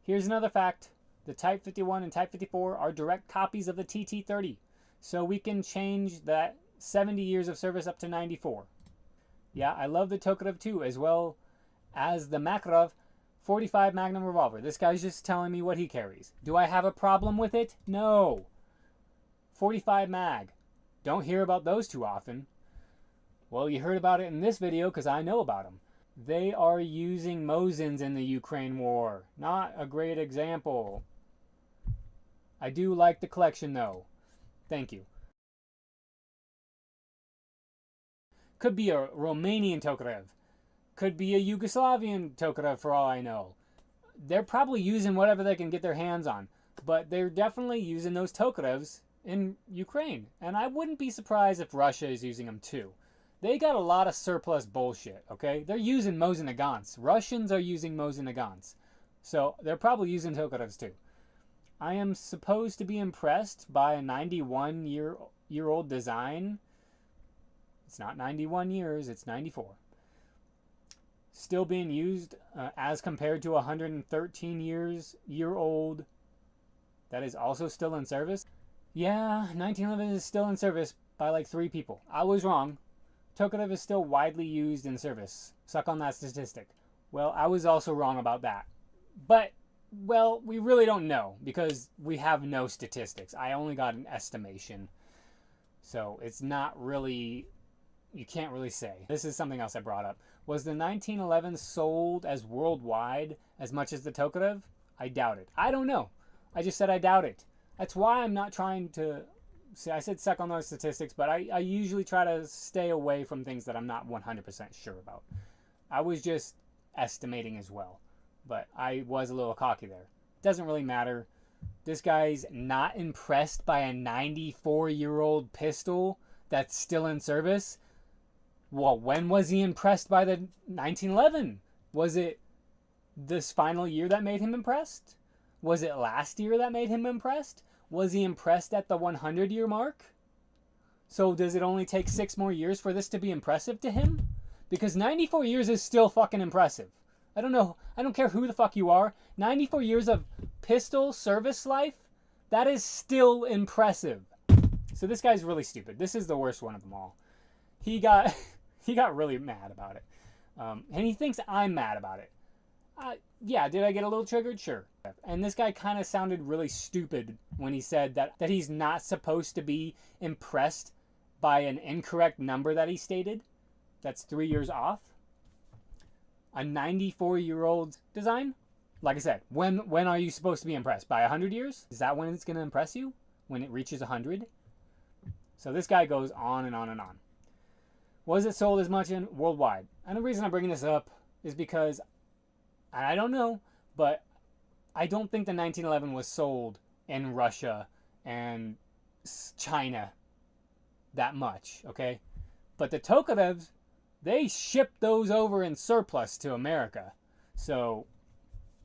Here's another fact. The Type 51 and Type 54 are direct copies of the TT-30. So we can change that 70 years of service up to 94. Yeah, I love the Tokarev too, as well as the Makarov 45 Magnum revolver. This guy's just telling me what he carries. Do I have a problem with it? No. 45 mag. Don't hear about those too often. Well, you heard about it in this video because I know about them. They are using Mosins in the Ukraine war. Not a great example. I do like the collection though. Thank you. Could be a Romanian Tokarev. Could be a Yugoslavian Tokarev for all I know. They're probably using whatever they can get their hands on. But they're definitely using those Tokarevs in Ukraine. And I wouldn't be surprised if Russia is using them too. They got a lot of surplus bullshit, okay? They're using Mosin-Nagants. Russians are using Mosin-Nagants. So they're probably using Tokarevs too. I am supposed to be impressed by a 91-year-old design. It's not 91 years, it's 94. Still being used as compared to a 113-year-old that is also still in service. Yeah, 1911 is still in service by like 3 people. I was wrong. Tokarev is still widely used in service. Suck on that statistic. Well, I was also wrong about that. But, well, we really don't know because we have no statistics. I only got an estimation. So it's not really, you can't really say. This is something else I brought up. Was the 1911 sold as worldwide as much as the Tokarev? I doubt it. I don't know. I just said I doubt it. That's why I'm not trying to say, I said suck on those statistics, but I usually try to stay away from things that I'm not 100% sure about. I was just estimating as well, but I was a little cocky there. Doesn't really matter. This guy's not impressed by a 94-year-old pistol that's still in service. Well, when was he impressed by the 1911? Was it this final year that made him impressed? Was it last year that made him impressed? Was he impressed at the 100-year mark? So does it only take 6 more years for this to be impressive to him? Because 94 years is still fucking impressive. I don't know. I don't care who the fuck you are. 94 years of pistol service life, that is still impressive. So this guy's really stupid. This is the worst one of them all. He got really mad about it. And he thinks I'm mad about it. Yeah, did I get a little triggered? Sure. And this guy kind of sounded really stupid when he said that he's not supposed to be impressed by an incorrect number that he stated. That's 3 years off. A 94-year-old design? Like I said, when are you supposed to be impressed? By 100 years? Is that when it's going to impress you? When it reaches 100? So this guy goes on and on and on. Was it sold as much in worldwide? And the reason I'm bringing this up is because I don't know, but I don't think the 1911 was sold in Russia and China that much, okay? But the Tokarevs, they shipped those over in surplus to America. So,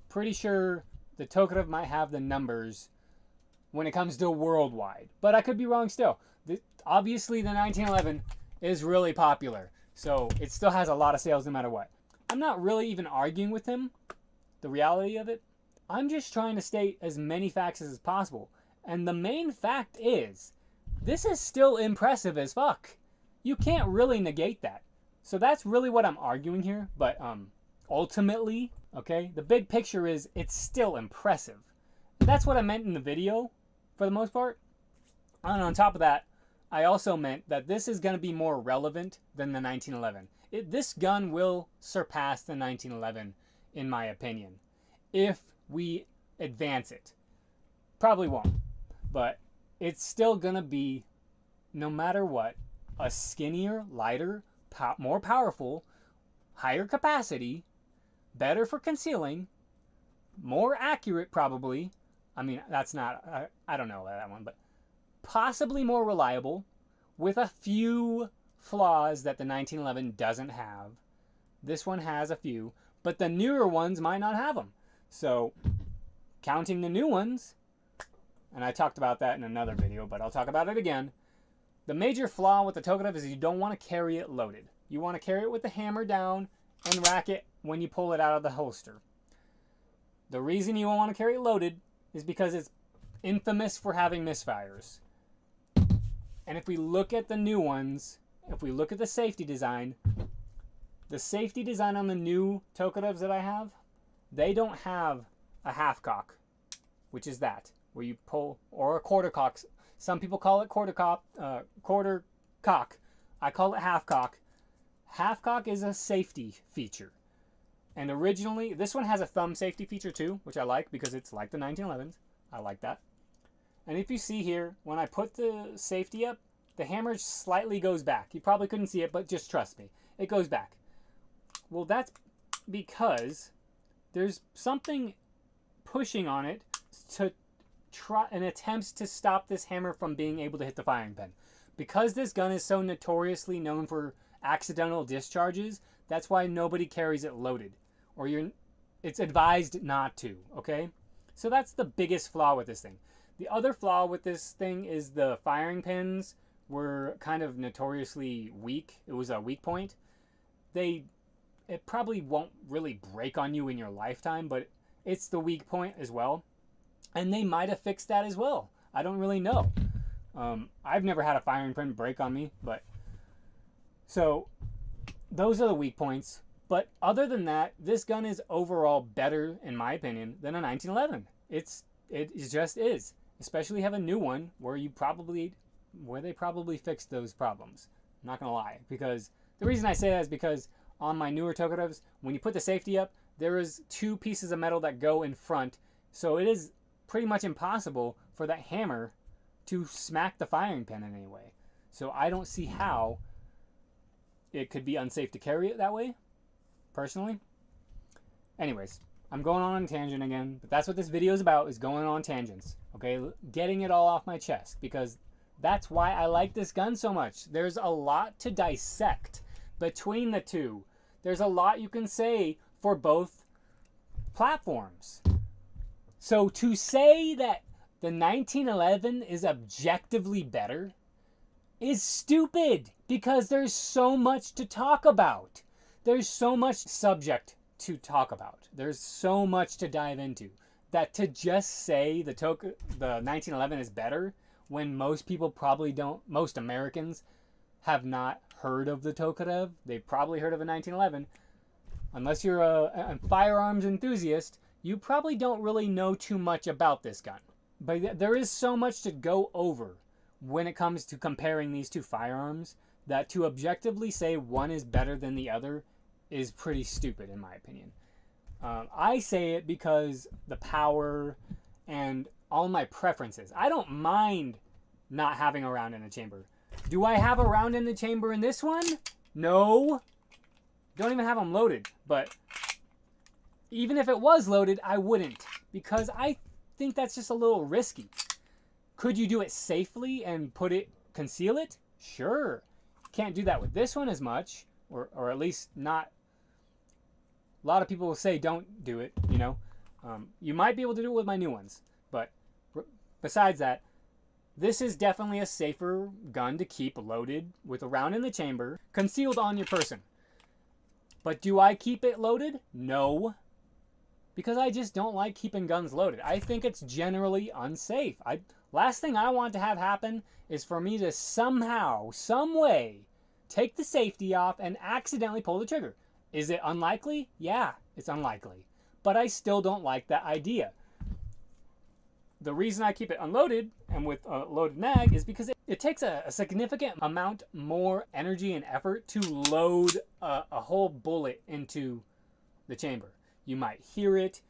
pretty sure the Tokarev might have the numbers when it comes to worldwide. But I could be wrong still. Obviously, the 1911 is really popular. So, it still has a lot of sales no matter what. I'm not really even arguing with him, the reality of it. I'm just trying to state as many facts as possible. And the main fact is, this is still impressive as fuck. You can't really negate that. So that's really what I'm arguing here. But ultimately, okay, the big picture is it's still impressive. And that's what I meant in the video, for the most part. And on top of that, I also meant that this is going to be more relevant than the 1911. This gun will surpass the 1911, in my opinion, if we advance it. Probably won't, but it's still going to be, no matter what, a skinnier, lighter, more powerful, higher capacity, better for concealing, more accurate probably. I mean, that's not, I don't know about that one, but possibly more reliable, with a few flaws that the 1911 doesn't have. This one has a few, but the newer ones might not have them. So, counting the new ones, and I talked about that in another video, but I'll talk about it again. The major flaw with the Tokarev is you don't want to carry it loaded. You want to carry it with the hammer down and rack it when you pull it out of the holster. The reason you don't want to carry it loaded is because it's infamous for having misfires. And if we look at the new ones, if we look at the safety design on the new Tokarevs that I have, they don't have a half cock, which is that, where you pull, or a quarter cock. Some people call it quarter cock. I call it half cock. Half cock is a safety feature. And originally, this one has a thumb safety feature too, which I like because it's like the 1911s. I like that. And if you see here, when I put the safety up, the hammer slightly goes back. You probably couldn't see it, but just trust me. It goes back. Well, that's because there's something pushing on it to try an attempts to stop this hammer from being able to hit the firing pin. Because this gun is so notoriously known for accidental discharges, that's why nobody carries it loaded, or it's advised not to, okay? So that's the biggest flaw with this thing. The other flaw with this thing is the firing pins were kind of notoriously weak. It was a weak point. It probably won't really break on you in your lifetime, but it's the weak point as well. And they might have fixed that as well. I don't really know. I've never had a firing pin break on me, but so those are the weak points. But other than that, this gun is overall better, in my opinion, than a 1911. It just is. Especially have a new one where they probably fixed those problems. I'm not gonna lie, because the reason I say that is because on my newer Tokarevs, when you put the safety up, there is 2 pieces of metal that go in front, so it is pretty much impossible for that hammer to smack the firing pin in any way. So I don't see how it could be unsafe to carry it that way, personally. Anyways, I'm going on a tangent again, but that's what this video is about, is going on tangents. Okay, getting it all off my chest, because that's why I like this gun so much. There's a lot to dissect between the two. There's a lot you can say for both platforms. So to say that the 1911 is objectively better is stupid, because there's so much to talk about. There's so much subject to talk about. There's so much to dive into that to just say the 1911 is better when most people probably don't, most Americans have not heard of the Tokarev. They've probably heard of a 1911. Unless you're a firearms enthusiast, you probably don't really know too much about this gun. But there is so much to go over when it comes to comparing these two firearms that to objectively say one is better than the other is pretty stupid, in my opinion. I say it because the power and all my preferences. I don't mind not having a round in the chamber. Do I have a round in the chamber in this one? No. Don't even have them loaded. But even if it was loaded, I wouldn't, because I think that's just a little risky. Could you do it safely and conceal it? Sure. Can't do that with this one as much, or at least not. A lot of people will say don't do it, you know. You might be able to do it with my new ones, but besides that, this is definitely a safer gun to keep loaded with a round in the chamber, concealed on your person. But do I keep it loaded? No. Because I just don't like keeping guns loaded. I think it's generally unsafe. Last thing I want to have happen is for me to somehow, some way, take the safety off and accidentally pull the trigger. Is it unlikely? Yeah, it's unlikely. But I still don't like that idea. The reason I keep it unloaded and with a loaded mag is because it takes a significant amount more energy and effort to load a whole bullet into the chamber. You might hear it,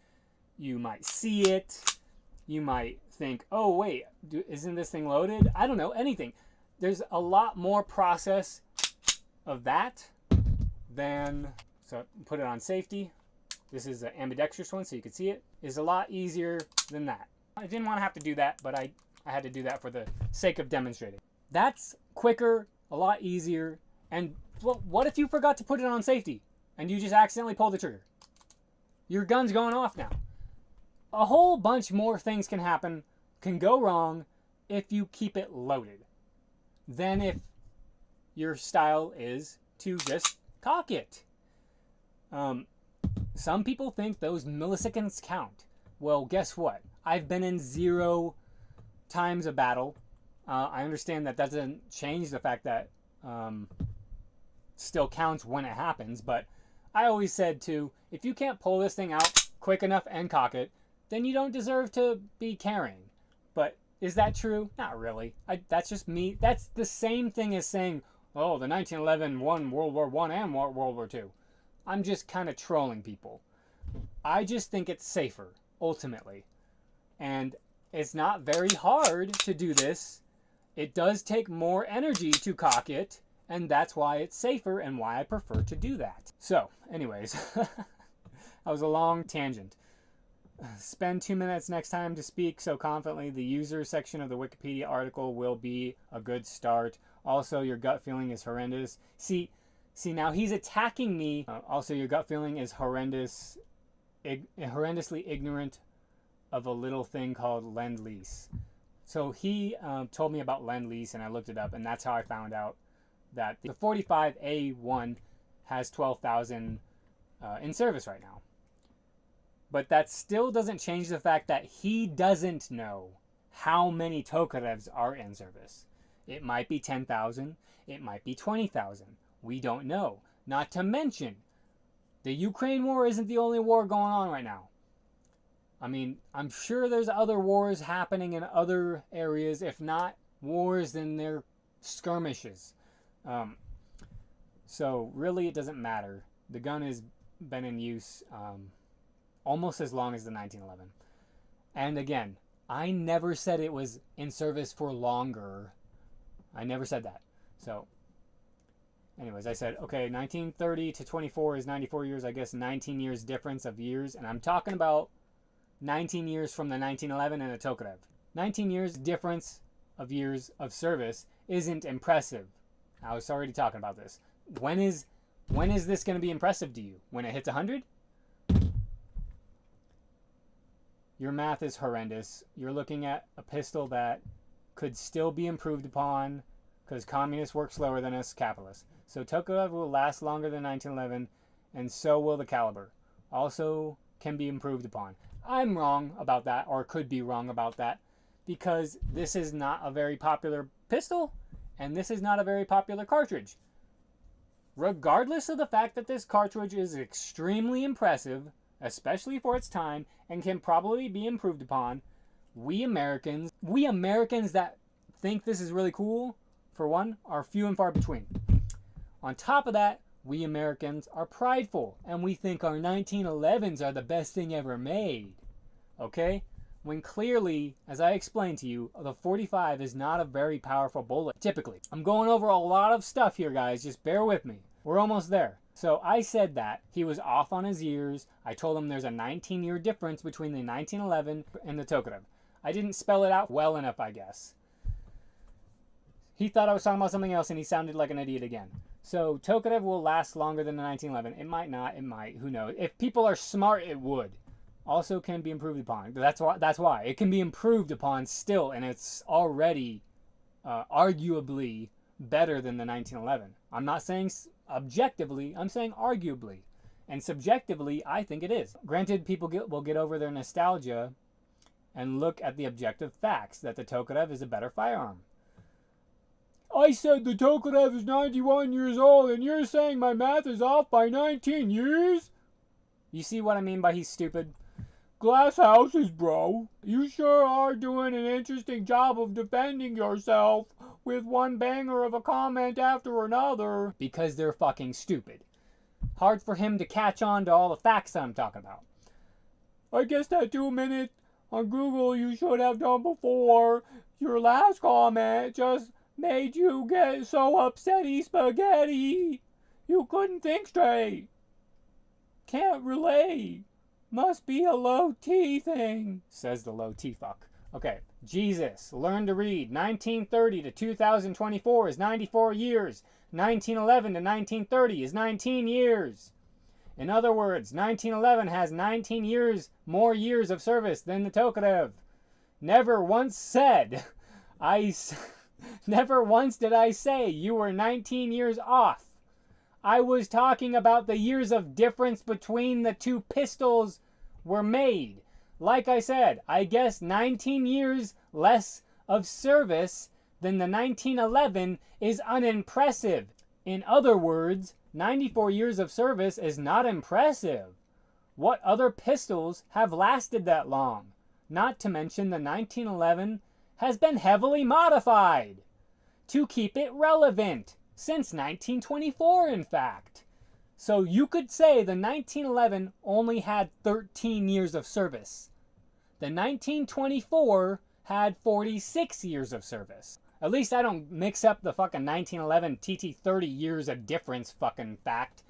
you might see it, you might think, oh wait, isn't this thing loaded? I don't know, anything. There's a lot more process of that than, so put it on safety. This is an ambidextrous one so you can see it. Is a lot easier than that. I didn't want to have to do that, but I had to do that for the sake of demonstrating. That's quicker, a lot easier, and what if you forgot to put it on safety and you just accidentally pulled the trigger? Your gun's going off now. A whole bunch more things can happen, can go wrong if you keep it loaded than if your style is to just cock it. Some people think those milliseconds count. Well, guess what? I've been in 0 times a battle. I understand that doesn't change the fact that still counts when it happens, but I always said too, if you can't pull this thing out quick enough and cock it, then you don't deserve to be carrying. But is that true? Not really. That's just me. That's the same thing as saying, oh, the 1911 won World War I and World War II. I'm just kind of trolling people. I just think it's safer, ultimately. And it's not very hard to do this. It does take more energy to cock it, And that's why it's safer and why I prefer to do that. So, anyways, that was a long tangent. Spend 2 minutes next time to speak so confidently. The user section of the Wikipedia article will be a good start. Also, your gut feeling is horrendous. See, now he's attacking me. Also, your gut feeling is horrendously ignorant of a little thing called Lend-Lease. So he told me about Lend-Lease, and I looked it up, and that's how I found out that the 45A1 has 12,000 in service right now. But that still doesn't change the fact that he doesn't know how many Tokarevs are in service. It might be 10,000. It might be 20,000. We don't know. Not to mention, the Ukraine war isn't the only war going on right now. I mean, I'm sure there's other wars happening in other areas. If not wars, then they're skirmishes. So really it doesn't matter. The gun has been in use almost as long as the 1911. And again, I never said it was in service for longer. I never said that. So anyways, I said, okay, 1930 to 24 is 94 years. I guess 19 years difference of years. And I'm talking about 19 years from the 1911 and the Tokarev. 19 years difference of years of service isn't impressive. I was already talking about this. When is this going to be impressive to you? When it hits 100? Your math is horrendous. You're looking at a pistol that could still be improved upon because communists work slower than us capitalists. So Tokarev will last longer than 1911, and so will the caliber. Also can be improved upon. I'm wrong about that, or could be wrong about that, because this is not a very popular pistol, and this is not a very popular cartridge. Regardless of the fact that this cartridge is extremely impressive, especially for its time, and can probably be improved upon, we Americans that think this is really cool, for one, are few and far between. On top of that, we Americans are prideful, and we think our 1911s are the best thing ever made. Okay? When clearly, as I explained to you, the 45 is not a very powerful bullet, typically. I'm going over a lot of stuff here, guys. Just bear with me. We're almost there. So I said that. He was off on his years. I told him there's a 19-year difference between the 1911 and the Tokarev. I didn't spell it out well enough, I guess. He thought I was talking about something else, and he sounded like an idiot again. So Tokarev will last longer than the 1911. It might not. It might. Who knows? If people are smart, it would. Also can be improved upon. That's why. It can be improved upon still, and it's already arguably better than the 1911. I'm not saying objectively. I'm saying arguably. And subjectively, I think it is. Granted, people will get over their nostalgia and look at the objective facts that the Tokarev is a better firearm. I said the Tokarev is 91 years old, and you're saying my math is off by 19 years? You see what I mean by he's stupid? Glass houses, bro. You sure are doing an interesting job of defending yourself with one banger of a comment after another. Because they're fucking stupid. Hard for him to catch on to all the facts that I'm talking about. I guess that 2 minute on Google you should have done before your last comment just made you get so upsetty spaghetti. You couldn't think straight. Can't relate. Must be a low T thing, says the low T fuck. Okay, Jesus, learn to read. 1930 to 2024 is 94 years. 1911 to 1930 is 19 years. In other words, 1911 has 19 years more years of service than the Tokarev. Never once did I say you were 19 years off. I was talking about the years of difference between the two pistols were made. Like I said, I guess 19 years less of service than the 1911 is unimpressive. In other words, 94 years of service is not impressive. What other pistols have lasted that long? Not to mention the 1911 has been heavily modified to keep it relevant since 1924, in fact. So you could say the 1911 only had 13 years of service. The 1924 had 46 years of service. At least I don't mix up the fucking 1911 TT-30 years of difference fucking fact.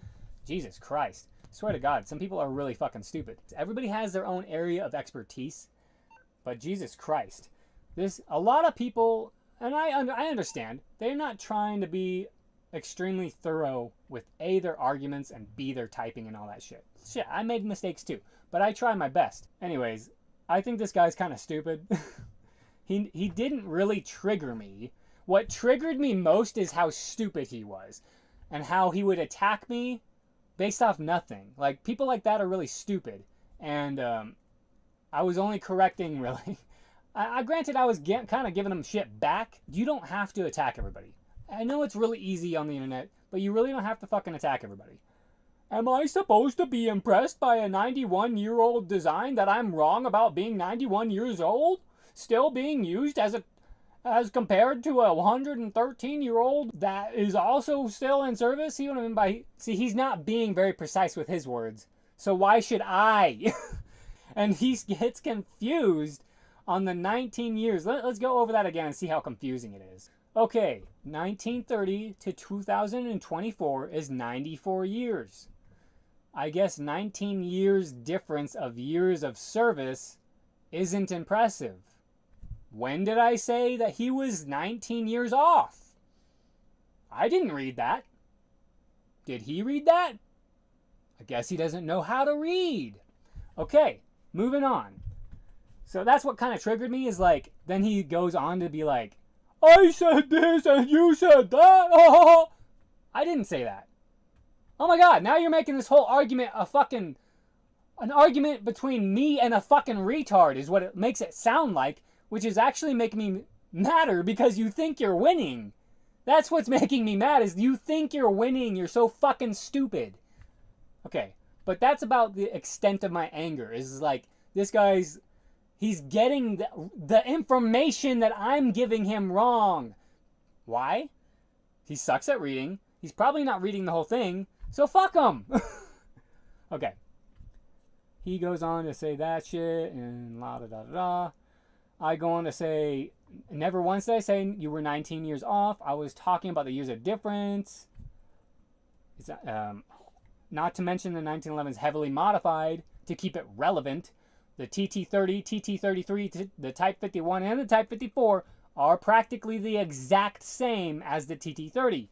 Jesus Christ. Swear to God, some people are really fucking stupid. Everybody has their own area of expertise, but Jesus Christ. A lot of people, and I understand, they're not trying to be extremely thorough with A, their arguments, and B, their typing and all that shit. Shit, I made mistakes too, but I try my best. Anyways, I think this guy's kind of stupid. He didn't really trigger me. What triggered me most is how stupid he was, and how he would attack me based off nothing. Like, people like that are really stupid, and I was only correcting, really. Granted, I was kind of giving him shit back. You don't have to attack everybody. I know it's really easy on the internet, but you really don't have to fucking attack everybody. Am I supposed to be impressed by a 91-year-old design that I'm wrong about being 91 years old? Still being used as compared to a 113-year-old that is also still in service? See what I mean by... See, he's not being very precise with his words. So why should I? And he gets confused on the 19 years. Let's go over that again and see how confusing it is. Okay, 1930 to 2024 is 94 years. I guess 19 years difference of years of service isn't impressive. When did I say that he was 19 years off? I didn't read that. Did he read that? I guess he doesn't know how to read. Okay, moving on. So that's what kind of triggered me, is like, then he goes on to be like, I said this and you said that. Oh, I didn't say that. Oh my God, now you're making this whole argument an argument between me and a fucking retard is what it makes it sound like, which is actually making me madder because you think you're winning. That's what's making me mad, is you think you're winning. You're so fucking stupid. Okay, but that's about the extent of my anger. Is like, this guy's... He's getting the information that I'm giving him wrong. Why? He sucks at reading. He's probably not reading the whole thing. So fuck him. Okay. He goes on to say that shit and la da da da da. I go on to say, never once did I say you were 19 years off. I was talking about the years of difference. Is that, not to mention the 1911 is heavily modified to keep it relevant. The TT-30, TT-33, the Type 51, and the Type 54 are practically the exact same as the TT-30.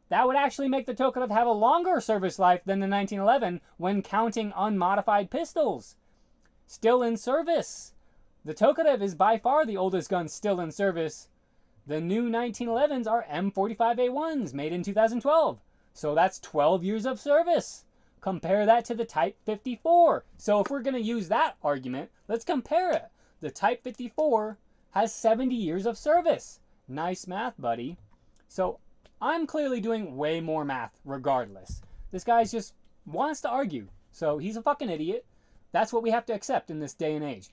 That would actually make the Tokarev have a longer service life than the 1911 when counting unmodified pistols. Still in service. The Tokarev is by far the oldest gun still in service. The new 1911s are M45A1s made in 2012. So that's 12 years of service. Compare that to the Type 54. So if we're going to use that argument, let's compare it. The Type 54 has 70 years of service. Nice math, buddy. So I'm clearly doing way more math regardless. This guy just wants to argue. So he's a fucking idiot. That's what we have to accept in this day and age.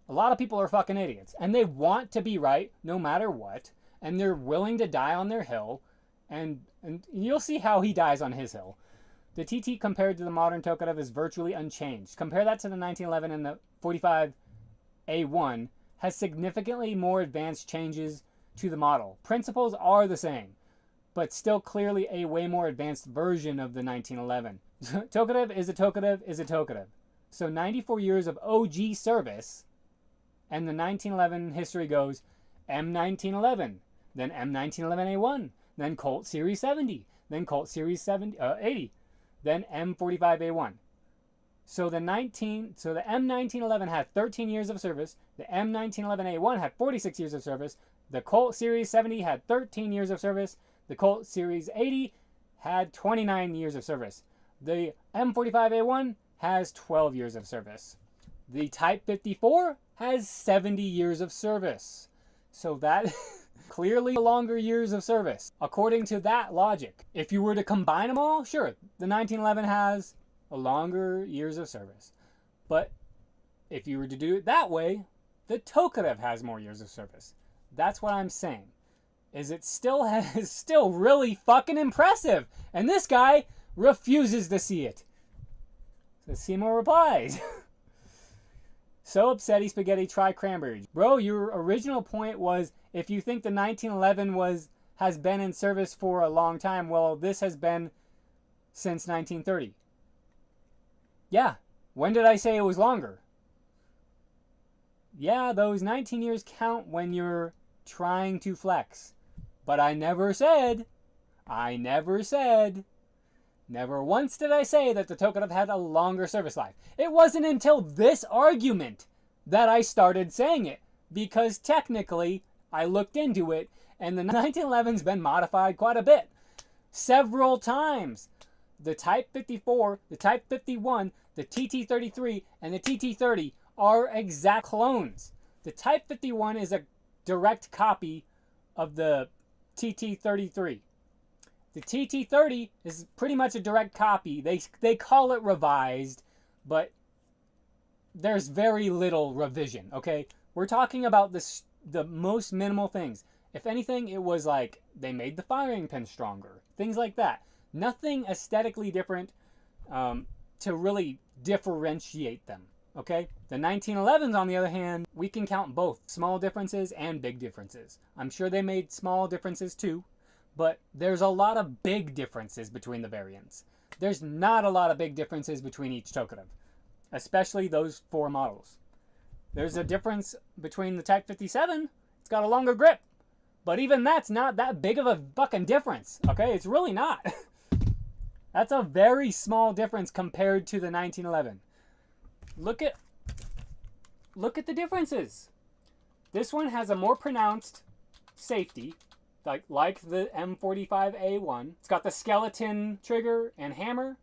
A lot of people are fucking idiots. And they want to be right no matter what. And they're willing to die on their hill. And you'll see how he dies on his hill. The TT compared to the modern Tokarev is virtually unchanged. Compare that to the 1911, and the 45A1 has significantly more advanced changes to the model. Principles are the same, but still clearly a way more advanced version of the 1911. Tokarev is a Tokarev is a Tokarev. So 94 years of OG service, and the 1911 history goes M1911, then M1911A1, then Colt Series 70, then Colt Series 80. Then M45A1. So the M1911 had 13 years of service. The M1911A1 had 46 years of service. The Colt Series 70 had 13 years of service. The Colt Series 80 had 29 years of service. The M45A1 has 12 years of service. The Type 54 has 70 years of service. So that clearly longer years of service, according to that logic. If you were to combine them all, sure, the 1911 has a longer years of service. But if you were to do it that way, the Tokarev has more years of service. That's what I'm saying. Is it still really fucking impressive. And this guy refuses to see it. Let's see more replies. So upsetty spaghetti, try cranberry. Bro, your original point was if you think the 1911 has been in service for a long time, well, this has been since 1930. Yeah. When did I say it was longer? Yeah, those 19 years count when you're trying to flex. But I never said, never once did I say that the Tokarev had a longer service life. It wasn't until this argument that I started saying it, because technically I looked into it and the 1911's been modified quite a bit. Several times. The Type 54, the Type 51, the TT-33, and the TT-30 are exact clones. The Type 51 is a direct copy of the TT-33. The TT-30 is pretty much a direct copy. They call it revised, but there's very little revision, okay? We're talking about the most minimal things. If anything, it was like they made the firing pin stronger. Things like that. Nothing aesthetically different to really differentiate them, okay? The 1911s, on the other hand, we can count both small differences and big differences. I'm sure they made small differences too, but there's a lot of big differences between the variants. There's not a lot of big differences between each Tokarev, especially those 4 models. There's a difference between the Type 57. It's got a longer grip, but even that's not that big of a fucking difference, okay? It's really not. That's a very small difference compared to the 1911. Look at the differences. This one has a more pronounced safety, like the M45A1. It's got the skeleton trigger and hammer.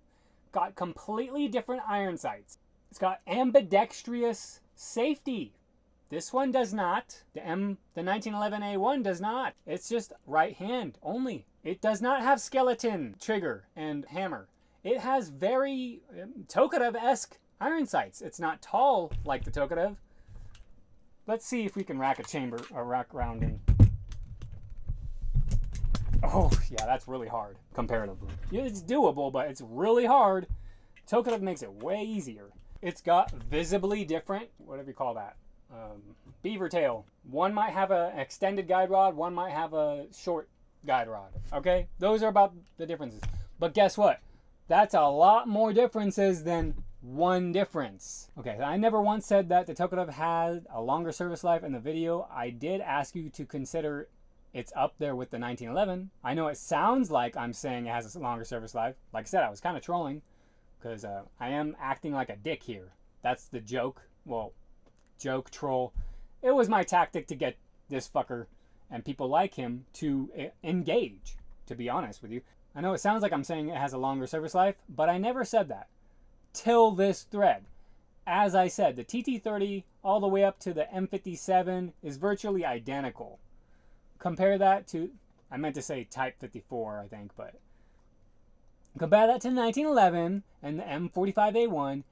Got completely different iron sights. It's got ambidextrous safety. This one does not. The 1911A1 does not. It's just right hand only. It does not have skeleton trigger and hammer. It has very Tokarev-esque iron sights. It's not tall like the Tokarev. Let's see if we can rack rounding. Oh, yeah, that's really hard, comparatively. Yeah, it's doable, but it's really hard. Tokarev makes it way easier. It's got visibly different, whatever you call that, beaver tail. One might have an extended guide rod, one might have a short guide rod, okay? Those are about the differences. But guess what? That's a lot more differences than one difference. Okay, I never once said that the Tokarev had a longer service life in the video. I did ask you to consider it's up there with the 1911. I know it sounds like I'm saying it has a longer service life. Like I said, I was kind of trolling because I am acting like a dick here. That's the joke. Well, joke, troll. It was my tactic to get this fucker and people like him to engage, to be honest with you. I know it sounds like I'm saying it has a longer service life, but I never said that. Till this thread. As I said, the TT-30 all the way up to the M57 is virtually identical. Compare that to, I meant to say Type 54, I think, but compare that to the 1911 and the M45A1.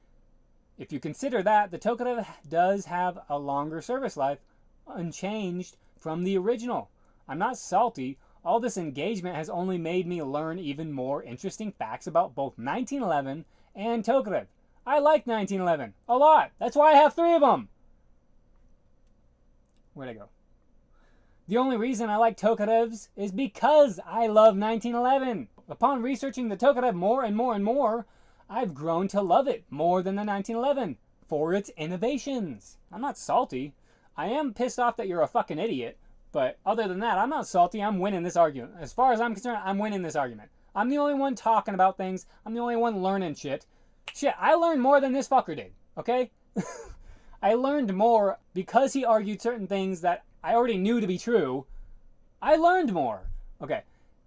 If you consider that, the Tokarev does have a longer service life, unchanged from the original. I'm not salty. All this engagement has only made me learn even more interesting facts about both 1911 and Tokarev. I like 1911 a lot. That's why I have 3 of them. Where'd I go? The only reason I like Tokarevs is because I love 1911. Upon researching the Tokarev more and more and more, I've grown to love it more than the 1911 for its innovations. I'm not salty. I am pissed off that you're a fucking idiot, but other than that, I'm not salty. I'm winning this argument. As far as I'm concerned, I'm winning this argument. I'm the only one talking about things. I'm the only one learning shit. Shit, I learned more than this fucker did, okay? I learned more because he argued certain things that I already knew to be true. I learned more. Okay,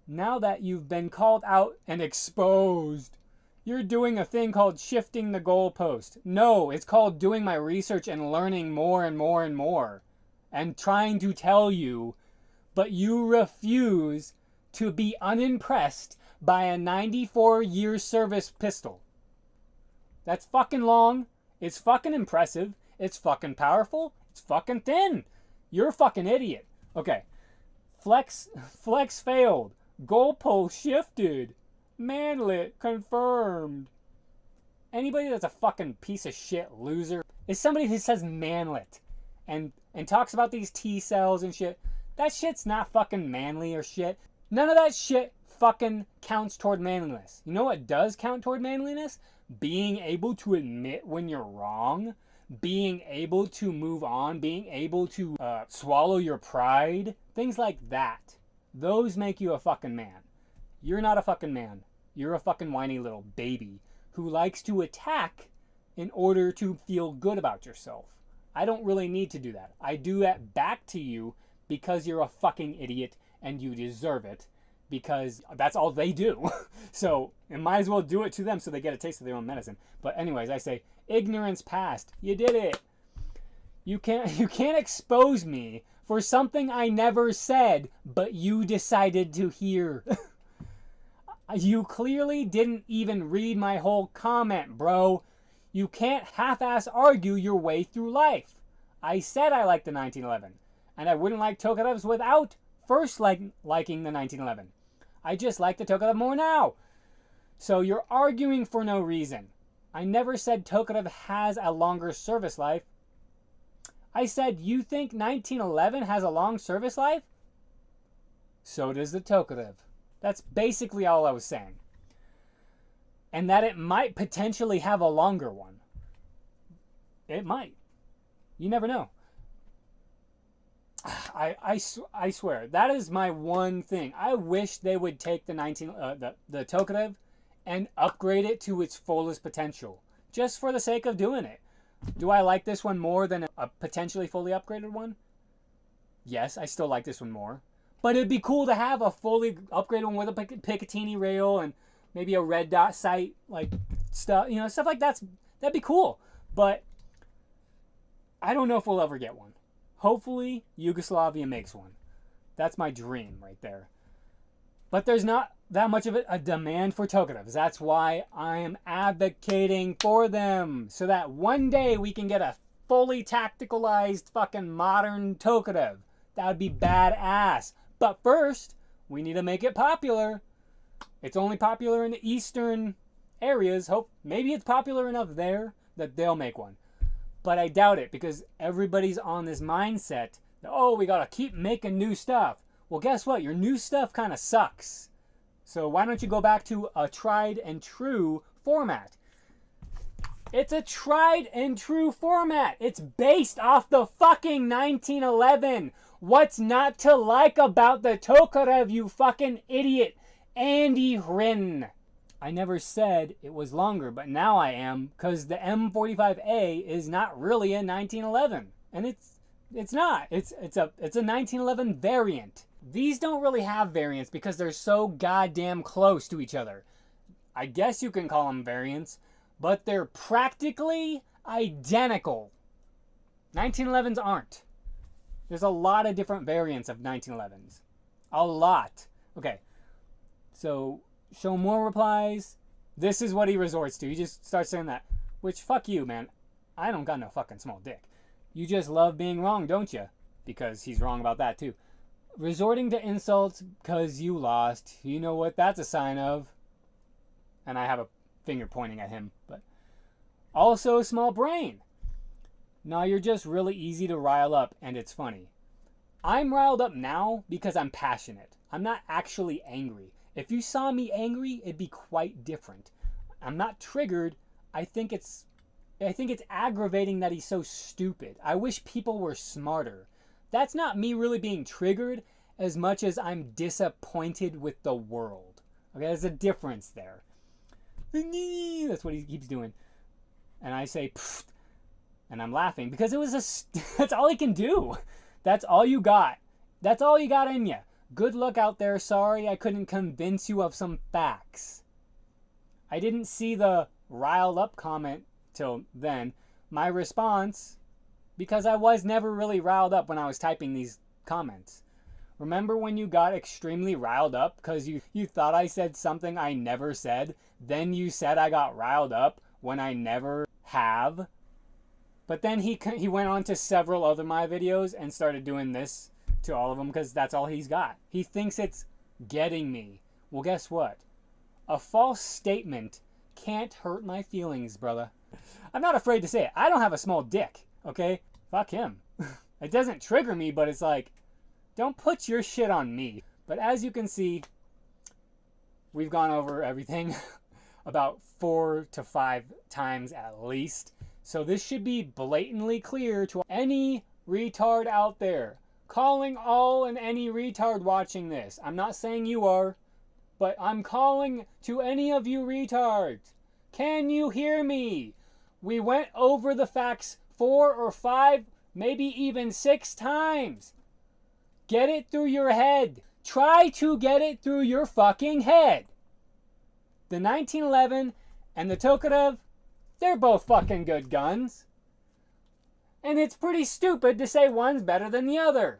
now that you've been called out and exposed, you're doing a thing called shifting the goalpost. No, it's called doing my research and learning more and more and more. And trying to tell you, but you refuse to be unimpressed by a 94-year service pistol. That's fucking long. It's fucking impressive. It's fucking powerful. It's fucking thin. You're a fucking idiot. Okay. Flex failed. Goalpost shifted. Manlet confirmed. Anybody that's a fucking piece of shit loser is somebody who says manlet and talks about these T cells and shit. That shit's not fucking manly or shit. None of that shit fucking counts toward manliness. You know what does count toward manliness? Being able to admit when you're wrong, being able to move on, being able to swallow your pride, things like that. Those make you a fucking man. You're not a fucking man. You're a fucking whiny little baby who likes to attack in order to feel good about yourself. I don't really need to do that. I do that back to you because you're a fucking idiot and you deserve it, because that's all they do. So I might as well do it to them so they get a taste of their own medicine. But anyways, I say, ignorance past. You did it. You can't expose me for something I never said, but you decided to hear. You clearly didn't even read my whole comment, bro. You can't half-ass argue your way through life. I said I liked the 1911, and I wouldn't like Tokarev's without first liking the 1911. I just like the Tokarev more now. So you're arguing for no reason. I never said Tokarev has a longer service life. I said, you think 1911 has a long service life? So does the Tokarev. That's basically all I was saying. And that it might potentially have a longer one. It might. You never know. I swear, that is my one thing. I wish they would take the Tokarev and upgrade it to its fullest potential, just for the sake of doing it. Do I like this one more than a potentially fully upgraded one? Yes, I still like this one more. But it'd be cool to have a fully upgraded one with a Picatinny rail and maybe a red dot sight, like stuff, stuff like that'd be cool. But I don't know if we'll ever get one. Hopefully, Yugoslavia makes one. That's my dream right there. But there's not that much of a demand for Tokarevs. That's why I am advocating for them. So that one day we can get a fully tacticalized fucking modern Tokarev. That would be badass. But first, we need to make it popular. It's only popular in the eastern areas. Maybe it's popular enough there that they'll make one. But I doubt it, because everybody's on this mindset that, oh, we gotta keep making new stuff. Well, guess what? Your new stuff kind of sucks. So why don't you go back to a tried and true format? It's a tried and true format. It's based off the fucking 1911. What's not to like about the Tokarev, you fucking idiot? Andy Rin. I never said it was longer, but now I am, because the M45A is not really a 1911, and it's not. It's a 1911 variant. These don't really have variants because they're so goddamn close to each other. I guess you can call them variants, but they're practically identical. 1911s aren't. There's a lot of different variants of 1911s. A lot. Okay, so show more replies. This is what he resorts to. He just starts saying that. Which, fuck you, man. I don't got no fucking small dick. You just love being wrong, don't you? Because he's wrong about that, too. Resorting to insults because you lost. You know what that's a sign of. And I have a finger pointing at him. But also, small brain. No, you're just really easy to rile up, and it's funny. I'm riled up now because I'm passionate. I'm not actually angry. If you saw me angry, it'd be quite different. I'm not triggered. I think it's aggravating that he's so stupid. I wish people were smarter. That's not me really being triggered as much as I'm disappointed with the world. Okay, there's a difference there. That's what he keeps doing. And I say, pfft, and I'm laughing because it was that's all he can do. That's all you got. That's all you got in you. Good luck out there. Sorry I couldn't convince you of some facts. I didn't see the riled up comment till then. My response, because I was never really riled up when I was typing these comments. Remember when you got extremely riled up because you thought I said something I never said? Then you said I got riled up when I never have? But then he went on to several other my videos and started doing this to all of them because that's all he's got. He thinks it's getting me. Well, guess what? A false statement can't hurt my feelings, brother. I'm not afraid to say it. I don't have a small dick, okay? Fuck him. It doesn't trigger me, but it's like, don't put your shit on me. But as you can see, we've gone over everything about 4 to 5 times at least. So this should be blatantly clear to any retard out there. Calling all and any retard watching this. I'm not saying you are, but I'm calling to any of you retards. Can you hear me? We went over the facts 4 or 5, maybe even 6 times. Get it through your head. Try to get it through your fucking head. The 1911 and the Tokarev, they're both fucking good guns. And it's pretty stupid to say one's better than the other.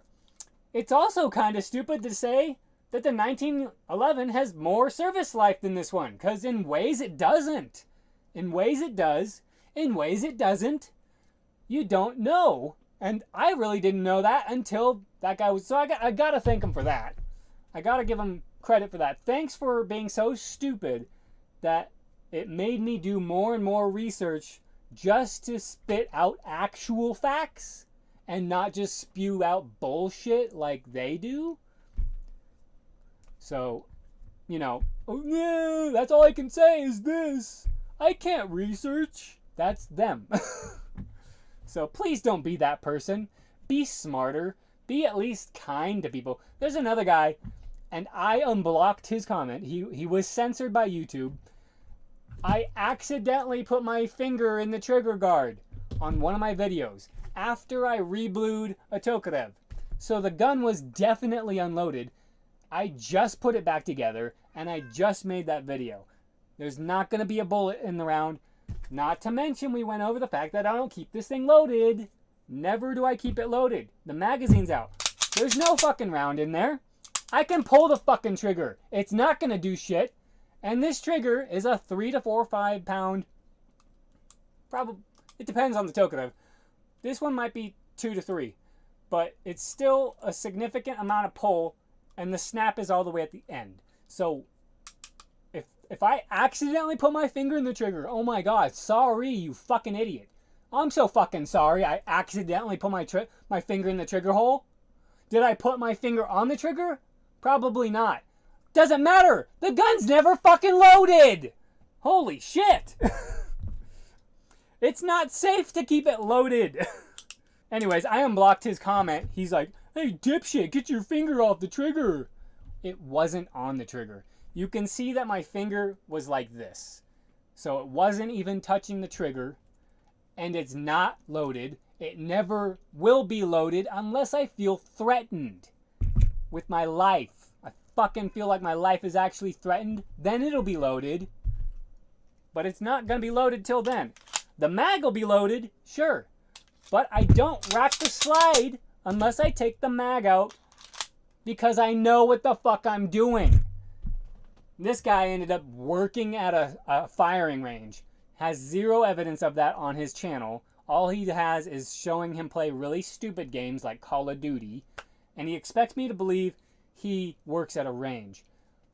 It's also kind of stupid to say that the 1911 has more service life than this one, because in ways it doesn't. In ways it does. In ways it doesn't. You don't know. And I really didn't know that until that guy was... So I got to thank him for that. I got to give him credit for that. Thanks for being so stupid that it made me do more and more research just to spit out actual facts and not just spew out bullshit like they do. So, you know, oh no, that's all I can say is this. I can't research. That's them. So please don't be that person. Be smarter. Be at least kind to people. There's another guy, and I unblocked his comment. He was censored by YouTube. I accidentally put my finger in the trigger guard on one of my videos after I reblued a Tokarev. So the gun was definitely unloaded. I just put it back together, and I just made that video. There's not going to be a bullet in the round. Not to mention we went over the fact that I don't keep this thing loaded. Never do I keep it loaded. The magazine's out. There's no fucking round in there. I can pull the fucking trigger. It's not going to do shit. And this trigger is a 3 to 4 or 5 pound. Probably, it depends on the Tokarev. This one might be 2 to 3. But it's still a significant amount of pull. And the snap is all the way at the end. So if I accidentally put my finger in the trigger, oh my god, sorry, you fucking idiot. I'm so fucking sorry I accidentally put my finger in the trigger hole. Did I put my finger on the trigger? Probably not. Doesn't matter. The gun's never fucking loaded. Holy shit. It's not safe to keep it loaded. Anyways, I unblocked his comment. He's like, hey, dipshit, get your finger off the trigger. It wasn't on the trigger. You can see that my finger was like this. So it wasn't even touching the trigger. And it's not loaded. It never will be loaded unless I feel threatened with my life. I fucking feel like my life is actually threatened. Then it'll be loaded. But it's not going to be loaded till then. The mag will be loaded, sure. But I don't rack the slide unless I take the mag out. Because I know what the fuck I'm doing. This guy ended up working at a firing range. Has zero evidence of that on his channel. All he has is showing him play really stupid games like Call of Duty. And he expects me to believe he works at a range.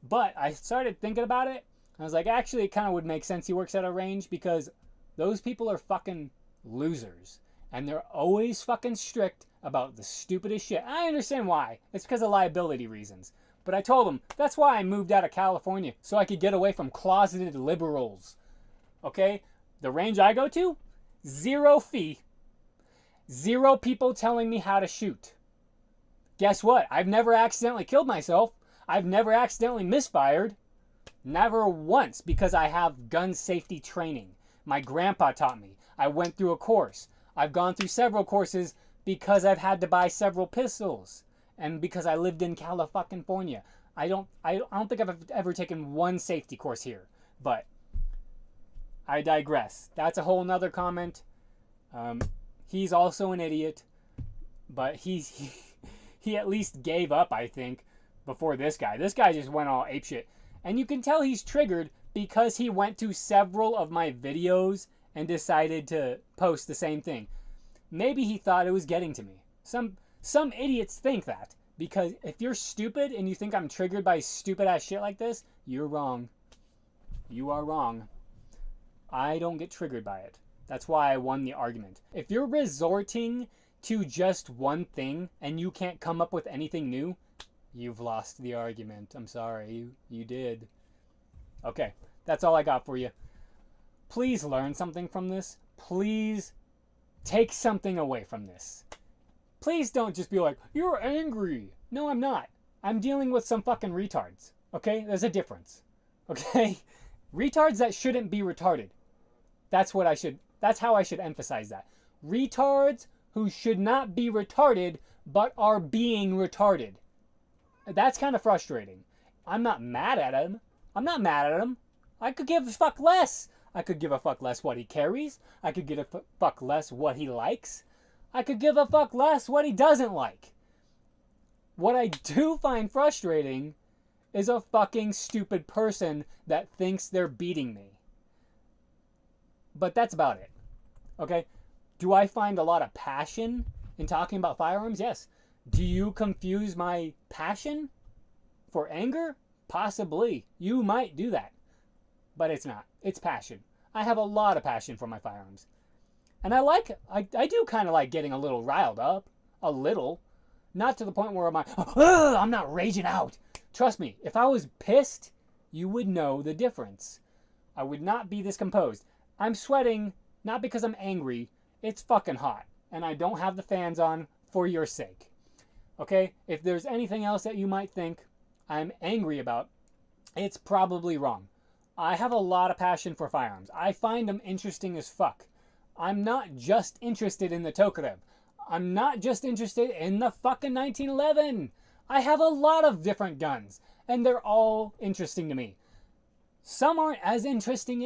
But I started thinking about it. I was like, actually, it kind of would make sense he works at a range because those people are fucking losers. And they're always fucking strict about the stupidest shit. I understand why. It's because of liability reasons. But I told him, that's why I moved out of California. So I could get away from closeted liberals. Okay? The range I go to, 0 fee. 0 people telling me how to shoot. Guess what? I've never accidentally killed myself. I've never accidentally misfired. Never once, because I have gun safety training. My grandpa taught me. I went through a course. I've gone through several courses because I've had to buy several pistols. And because I lived in California. I don't think I've ever taken one safety course here. But I digress. That's a whole nother comment. He's also an idiot. But he at least gave up, I think, before this guy. This guy just went all apeshit. And you can tell he's triggered because he went to several of my videos and decided to post the same thing. Maybe he thought it was getting to me. Some idiots think that. Because if you're stupid and you think I'm triggered by stupid ass shit like this, you're wrong. You are wrong. I don't get triggered by it. That's why I won the argument. If you're resorting to just one thing and you can't come up with anything new, you've lost the argument. I'm sorry, you did. Okay, that's all I got for you. Please learn something from this. Please take something away from this. Please don't just be like, you're angry. No, I'm not. I'm dealing with some fucking retards. Okay? There's a difference. Okay? Retards that shouldn't be retarded. That's how I should emphasize that. Retards who should not be retarded but are being retarded. That's kind of frustrating. I'm not mad at him. I could give a fuck less. I could give a fuck less what he carries. I could give a fuck less what he likes. I could give a fuck less what he doesn't like. What I do find frustrating is a fucking stupid person that thinks they're beating me. But that's about it. Okay? Do I find a lot of passion in talking about firearms? Yes. Do you confuse my passion for anger? Possibly. You might do that. But it's not. It's passion. I have a lot of passion for my firearms. And I do kind of like getting a little riled up. A little. Not to the point where I'm not raging out. Trust me, if I was pissed, you would know the difference. I would not be this composed. I'm sweating, not because I'm angry. It's fucking hot. And I don't have the fans on for your sake. Okay? If there's anything else that you might think I'm angry about, it's probably wrong. I have a lot of passion for firearms. I find them interesting as fuck. I'm not just interested in the Tokarev. I'm not just interested in the fucking 1911. I have a lot of different guns, and they're all interesting to me. Some aren't as interesting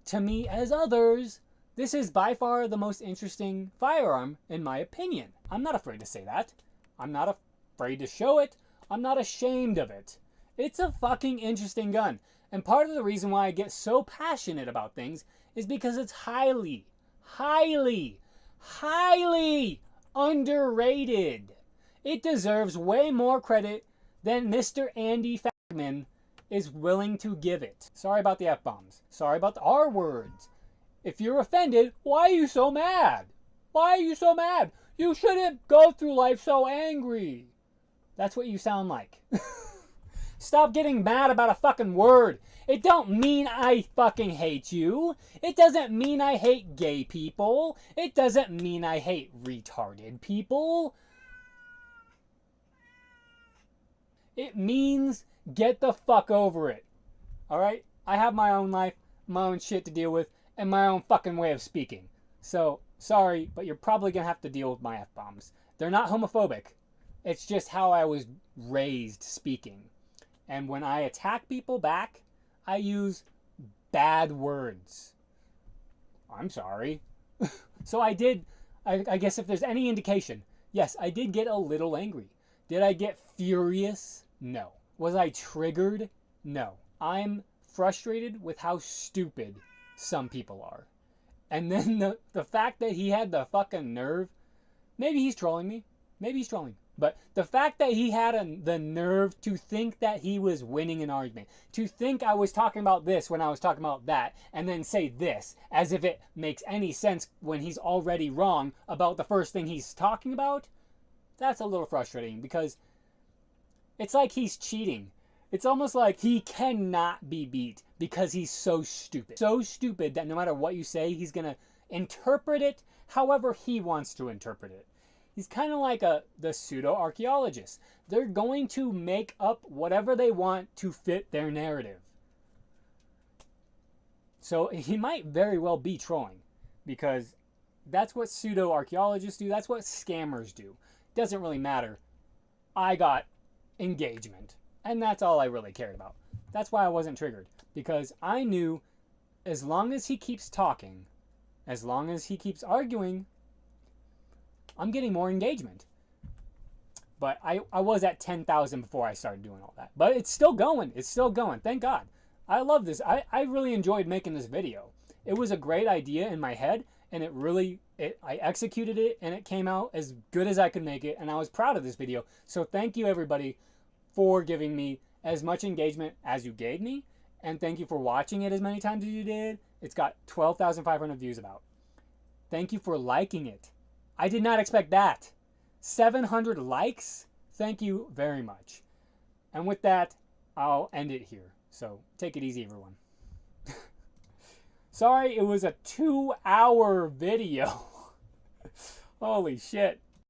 to me as others. This is by far the most interesting firearm, in my opinion. I'm not afraid to say that. I'm not afraid to show it. I'm not ashamed of it. It's a fucking interesting gun. And part of the reason why I get so passionate about things is because it's highly underrated. It deserves way more credit than Mr. Andy Fagman is willing to give it. Sorry about the F-bombs. Sorry about the R words. If you're offended, why are you so mad? Why are you so mad? You shouldn't go through life so angry. That's what you sound like. Stop getting mad about a fucking word. It don't mean I fucking hate you. It doesn't mean I hate gay people. It doesn't mean I hate retarded people. It means get the fuck over it. Alright? I have my own life, my own shit to deal with, and my own fucking way of speaking. So, sorry, but you're probably gonna have to deal with my F-bombs. They're not homophobic. It's just how I was raised speaking. And when I attack people back, I use bad words. I'm sorry. So I guess if there's any indication, yes, I did get a little angry. Did I get furious? No. Was I triggered? No. I'm frustrated with how stupid some people are. And then the fact that he had the fucking nerve, maybe he's trolling me. Maybe he's trolling. But the fact that he had the nerve to think that he was winning an argument, to think I was talking about this when I was talking about that, and then say this as if it makes any sense when he's already wrong about the first thing he's talking about, that's a little frustrating because it's like he's cheating. It's almost like he cannot be beat because he's so stupid. So stupid that no matter what you say, he's going to interpret it however he wants to interpret it. He's kind of like the pseudo-archaeologist. They're going to make up whatever they want to fit their narrative. So he might very well be trolling because that's what pseudo-archaeologists do. That's what scammers do. Doesn't really matter. I got engagement. And that's all I really cared about. That's why I wasn't triggered. Because I knew as long as he keeps talking, as long as he keeps arguing, I'm getting more engagement. But I was at 10,000 before I started doing all that. But it's still going. It's still going. Thank God. I love this. I really enjoyed making this video. It was a great idea in my head. And I executed it. And it came out as good as I could make it. And I was proud of this video. So thank you everybody for giving me as much engagement as you gave me. And thank you for watching it as many times as you did. It's got 12,500 views about. Thank you for liking it. I did not expect that. 700 likes? Thank you very much. And with that, I'll end it here. So take it easy, everyone. Sorry, it was a 2-hour video. Holy shit.